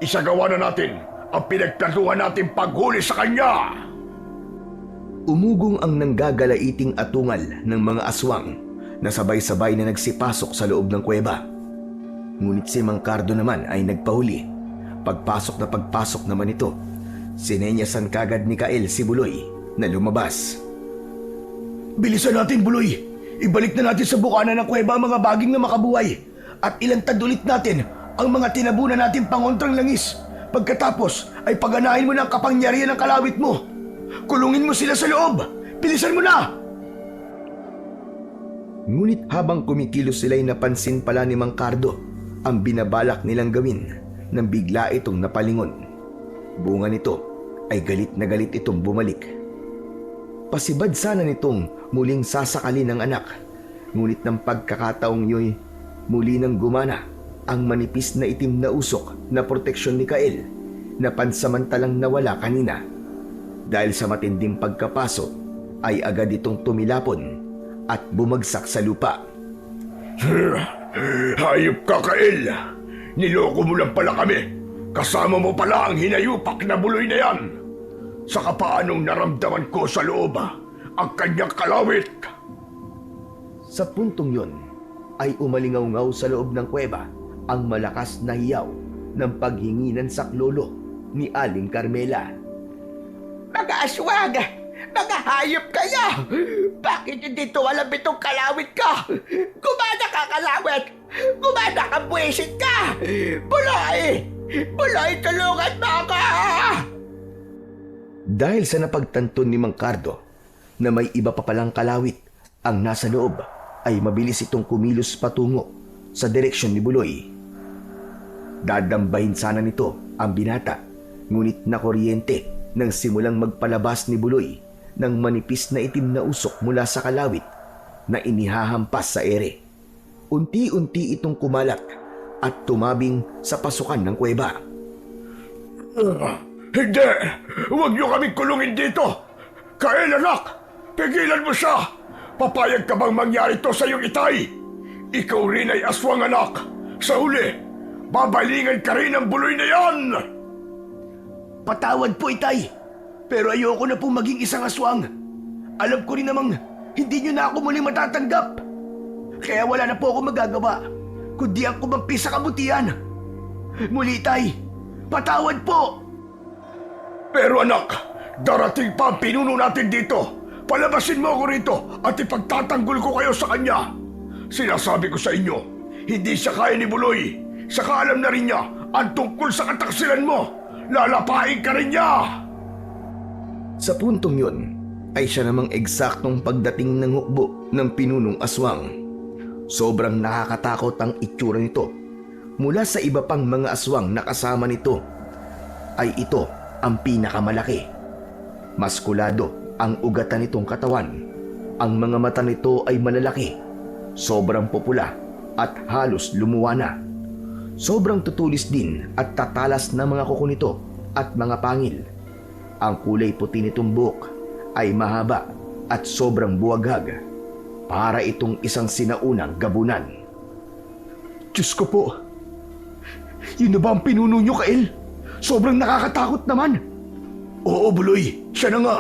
Speaker 4: Isagawa na natin ang pinagplanuhan natin paghuli sa kanya.
Speaker 1: Umugong ang nanggagalaiting atungal ng mga aswang na sabay-sabay na nagsipasok sa loob ng kuweba. Ngunit si Mang Cardo naman ay nagpahuli. Pagpasok naman ito, sinenyasan kagad ni Kael si Buloy na lumabas. Bilisan natin, Buloy! Ibalik na natin sa bukana ng kuweba ang mga baging na makabuhay at ilantad ulit natin ang mga tinabunan natin pangontrang langis. Pagkatapos ay paganahin mo na ang kapangyarihan ng kalawit mo. Kulungin mo sila sa loob! Bilisan mo na! Ngunit habang kumikilos sila'y napansin pala ni Mang Cardo ang binabalak nilang gawin nang bigla itong napalingon. Bunga nito ay galit na galit itong bumalik. Pasibad sana nitong muling sasakali ng anak. Ngunit ng pagkakataong yo'y muli nang gumana ang manipis na itim na usok na proteksyon ni Kael na pansamantalang nawala kanina. Dahil sa matinding pagkapaso ay agad itong tumilapon at bumagsak sa lupa.
Speaker 4: Hayop ka, Kael! Niloko mo lang pala kami. Kasama mo pala ang hinayupak na Buloy na yan. Saka paanong naramdaman ko sa loob ang kanyang kalawit.
Speaker 1: Sa puntong yon ay umalingaw-ngaw sa loob ng kuweba ang malakas na hiyaw ng paghingi ng saklolo ni Aling Carmela.
Speaker 3: Mga aswang! Mga hayop kayo! Bakit hindi tumalab itong kalawit ko? Gumana ka, kalawit! Gumana ka, buwisit ka! Buloy! Buloy, tulungan mo ako!
Speaker 1: Dahil sa napagtanto ni Mang Cardo na may iba pa palang kalawit ang nasa loob, ay mabilis itong kumilos patungo sa direksyon ni Buloy. Dadambahin sana nito ang binata, ngunit nakuryente nang simulang magpalabas ni Buloy ng manipis na itim na usok mula sa kalawit na inihahampas sa ere. Unti-unti itong kumalat at tumabing sa pasukan ng kuweba.
Speaker 4: Hindi! Huwag niyo kaming kulungin dito! Kael, anak! Pigilan mo siya! Papayag ka bang mangyari to sa iyong itay? Ikaw rin ay aswang, anak! Sa huli, babalingan ka rin ng Buloy na yan!
Speaker 1: Patawad po, itay, pero ayoko na pong maging isang aswang. Alam ko rin namang hindi nyo na ako muli matatanggap. Kaya wala na po ako magagawa kundi ang kumampi sa kabutihan. Muli, itay, patawad po!
Speaker 4: Pero anak, darating pa ang pinuno natin dito. Palabasin mo ako rito at ipagtatanggol ko kayo sa kanya. Sinasabi ko sa inyo, hindi siya kaya ni Buloy. Saka alam na rin niya ang tungkol sa kataksilan mo. Lalapain ka rin niya!
Speaker 1: Sa puntong yun, ay siya namang eksaktong pagdating ng hukbo ng pinunong aswang. Sobrang nakakatakot ang itsura nito. Mula sa iba pang mga aswang na kasama nito, ay ito ang pinakamalaki. Maskulado ang ugatan nitong katawan. Ang mga mata nito ay malalaki, sobrang pupula at halos lumuwa na. Sobrang tutulis din at tatalas na mga kuko nito at mga pangil. Ang kulay puti nitong buhok ay mahaba at sobrang buwaghag. Para itong isang sinaunang gabunan.
Speaker 2: Diyos ko po! Yun na ba ang pinuno niyo, Kael? Sobrang nakakatakot naman!
Speaker 1: Oo, Buloy, siya na nga.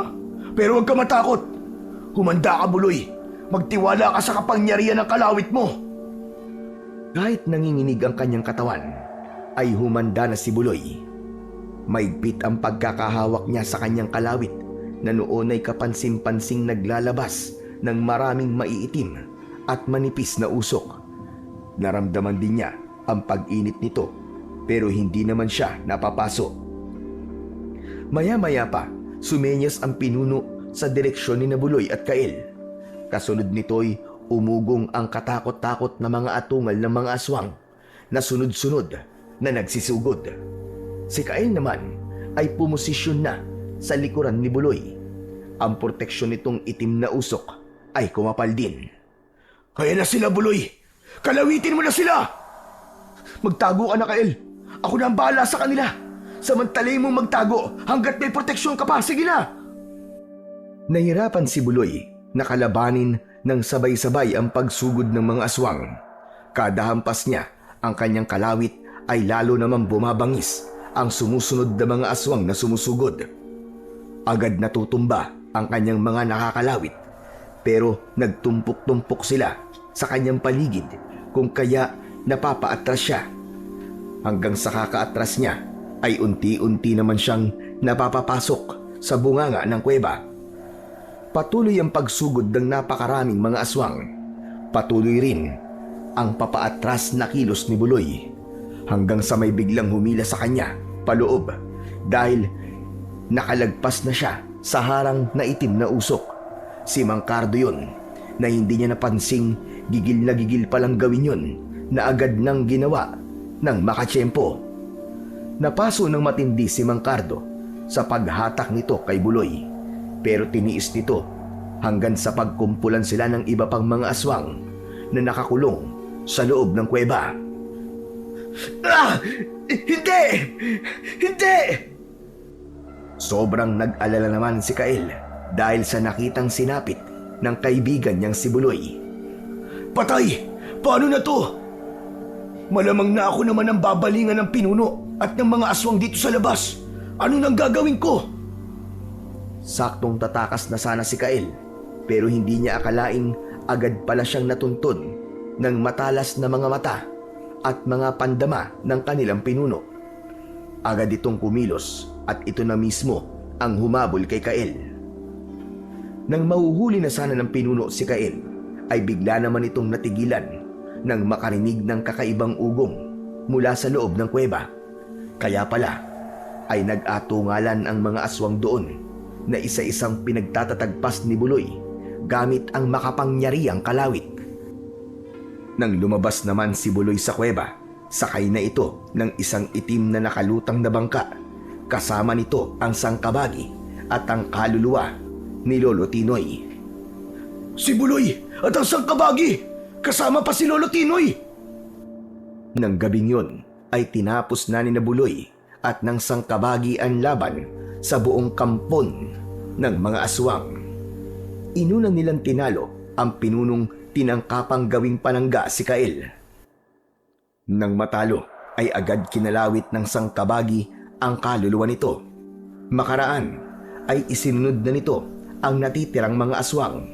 Speaker 1: Pero huwag ka matakot. Humanda ka, Buloy. Magtiwala ka sa kapangyarihan ng kalawit mo. Kahit nanginginig ang kanyang katawan, ay humanda na si Buloy. Maigpit ang pagkakahawak niya sa kanyang kalawit na noon ay kapansin-pansing naglalabas ng maraming maiitim at manipis na usok. Naramdaman din niya ang pag-init nito pero hindi naman siya napapaso. Maya-maya pa, sumenyas ang pinuno sa direksyon ni Buloy at Kael. Kasunod nito'y umugong ang katakot-takot na mga atungal ng mga aswang na sunod-sunod na nagsisusugod. Si Kael naman ay pumosisyon na sa likuran ni Buloy. Ang proteksyon nitong itim na usok ay kumapal din.
Speaker 2: Kaya na sila, Buloy! Kalawitin mo na sila!
Speaker 1: Magtago ka na, Kael. Ako na ang bahala sa kanila. Samantalay mong magtago hanggat may proteksyon ka pa. Sige na! Nahirapan si Buloy na kalabanin ng sabay-sabay ang pagsugod ng mga aswang. Kada hampas niya, ang kanyang kalawit ay lalo namang bumabangis ang sumusunod na mga aswang na sumusugod. Agad natutumba ang kanyang mga nakakalawit, pero nagtumpok-tumpok sila sa kanyang paligid kung kaya napapaatras siya. Hanggang sa kakaatras niya ay unti-unti naman siyang napapapasok sa bunganga ng kuweba. Patuloy ang pagsugod ng napakaraming mga aswang. Patuloy rin ang papaatras na kilos ni Buloy hanggang sa may biglang humila sa kanya paloob dahil nakalagpas na siya sa harang na itim na usok. Si Mang Cardo yun na hindi niya napansing gigil na gigil palang gawin yun na agad nang ginawa ng makatsyempo. Napaso ng matindi si Mang Cardo sa paghatak nito kay Buloy, pero tiniis nito hanggang sa pagkumpulan sila ng iba pang mga aswang na nakakulong sa loob ng kuweba. Hindi! Hindi! Sobrang nag-alala naman si Kael dahil sa nakitang sinapit ng kaibigan niyang si Buloy.
Speaker 2: Patay! Paano na to? Malamang na ako naman ang babalingan ng pinuno at ng mga aswang dito sa labas. Ano nang gagawin ko?
Speaker 1: Saktong tatakas na sana si Kael, pero hindi niya akalaing agad pala siyang natuntun ng matalas na mga mata at mga pandama ng kanilang pinuno. Agad itong kumilos at ito na mismo ang humabol kay Kael. Nang mahuhuli na sana ng pinuno si Kael, ay bigla naman itong natigilan nang makarinig ng kakaibang ugong mula sa loob ng kuweba. Kaya pala ay nag-atungalan ang mga aswang doon na isa-isang pinagtatatagpas ni Buloy gamit ang makapangyarihang kalawit. Nang lumabas naman si Buloy sa kuweba, sakay na ito ng isang itim na nakalutang na bangka. Kasama nito ang sangkabagi at ang kaluluwa ni Lolo Tinoy.
Speaker 2: Si Buloy at ang sangkabagi! Kasama pa si Lolo Tinoy!
Speaker 1: Nang gabing yun ay tinapos na ni Buloy at ng sangkabagi ang laban sa buong kampon ng mga aswang. Inuna nilang tinalo ang pinunong tinangkapang gawing panangga si Kael. Nang matalo ay agad kinalawit ng sangkabagi ang kaluluwa nito. Makaraan ay isinunod na nito ang natitirang mga aswang.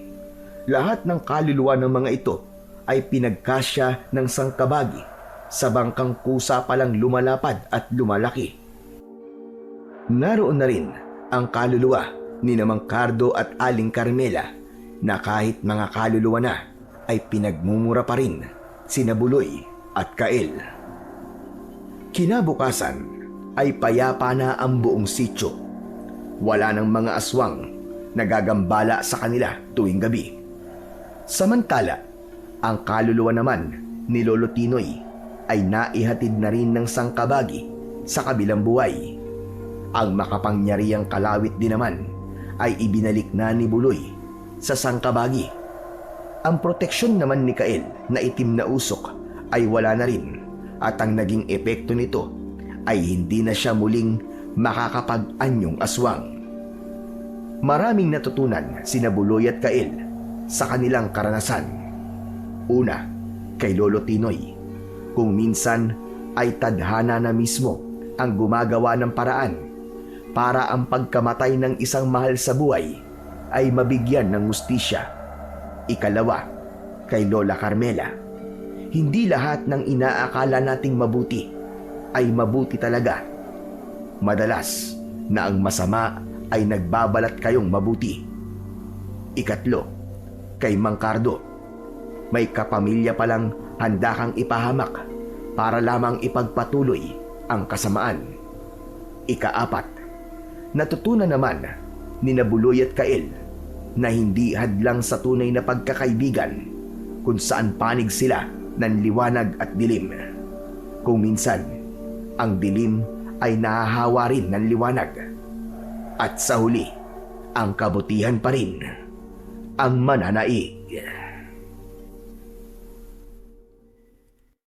Speaker 1: Lahat ng kaluluwa ng mga ito ay pinagkasya ng sangkabagi sa bangkang kusa palang lumalapad at lumalaki. Naroon na rin ang kaluluwa ni Mang Cardo at Aling Carmela na kahit mga kaluluwa na ay pinagmumura pa rin sina Buloy at Kael. Kinabukasan ay payapa na ang buong sityo. Wala ng mga aswang nagagambala sa kanila tuwing gabi. Samantala, ang kaluluwa naman ni Lolo Tinoy ay naihatid na rin ng sangkabagi sa kabilang buhay. Ang makapangyarihang kalawit din naman ay ibinalik na ni Buloy sa sangkabagi. Ang proteksyon naman ni Kael na itim na usok ay wala na rin at ang naging epekto nito ay hindi na siya muling makakapag-anyong aswang. Maraming natutunan sina Buloy at Kael sa kanilang karanasan. Una, kay Lolo Tinoy, kung minsan ay tadhana na mismo ang gumagawa ng paraan para ang pagkamatay ng isang mahal sa buhay ay mabigyan ng hustisya. Ikalawa, kay Lola Carmela, hindi lahat ng inaakala nating mabuti ay mabuti talaga. Madalas na ang masama ay nagbabalat kayong mabuti. Ikatlo, kay Mang Cardo, may kapamilya palang handa kang ipahamak para lamang ipagpatuloy ang kasamaan. Ikaapat, natutunan naman ni Buloy at Kael na hindi hadlang sa tunay na pagkakaibigan kung saan panig sila ng liwanag at dilim. Kung minsan, ang dilim ay nahahawa rin ng liwanag. At sa huli, ang kabutihan pa rin ang mananaig.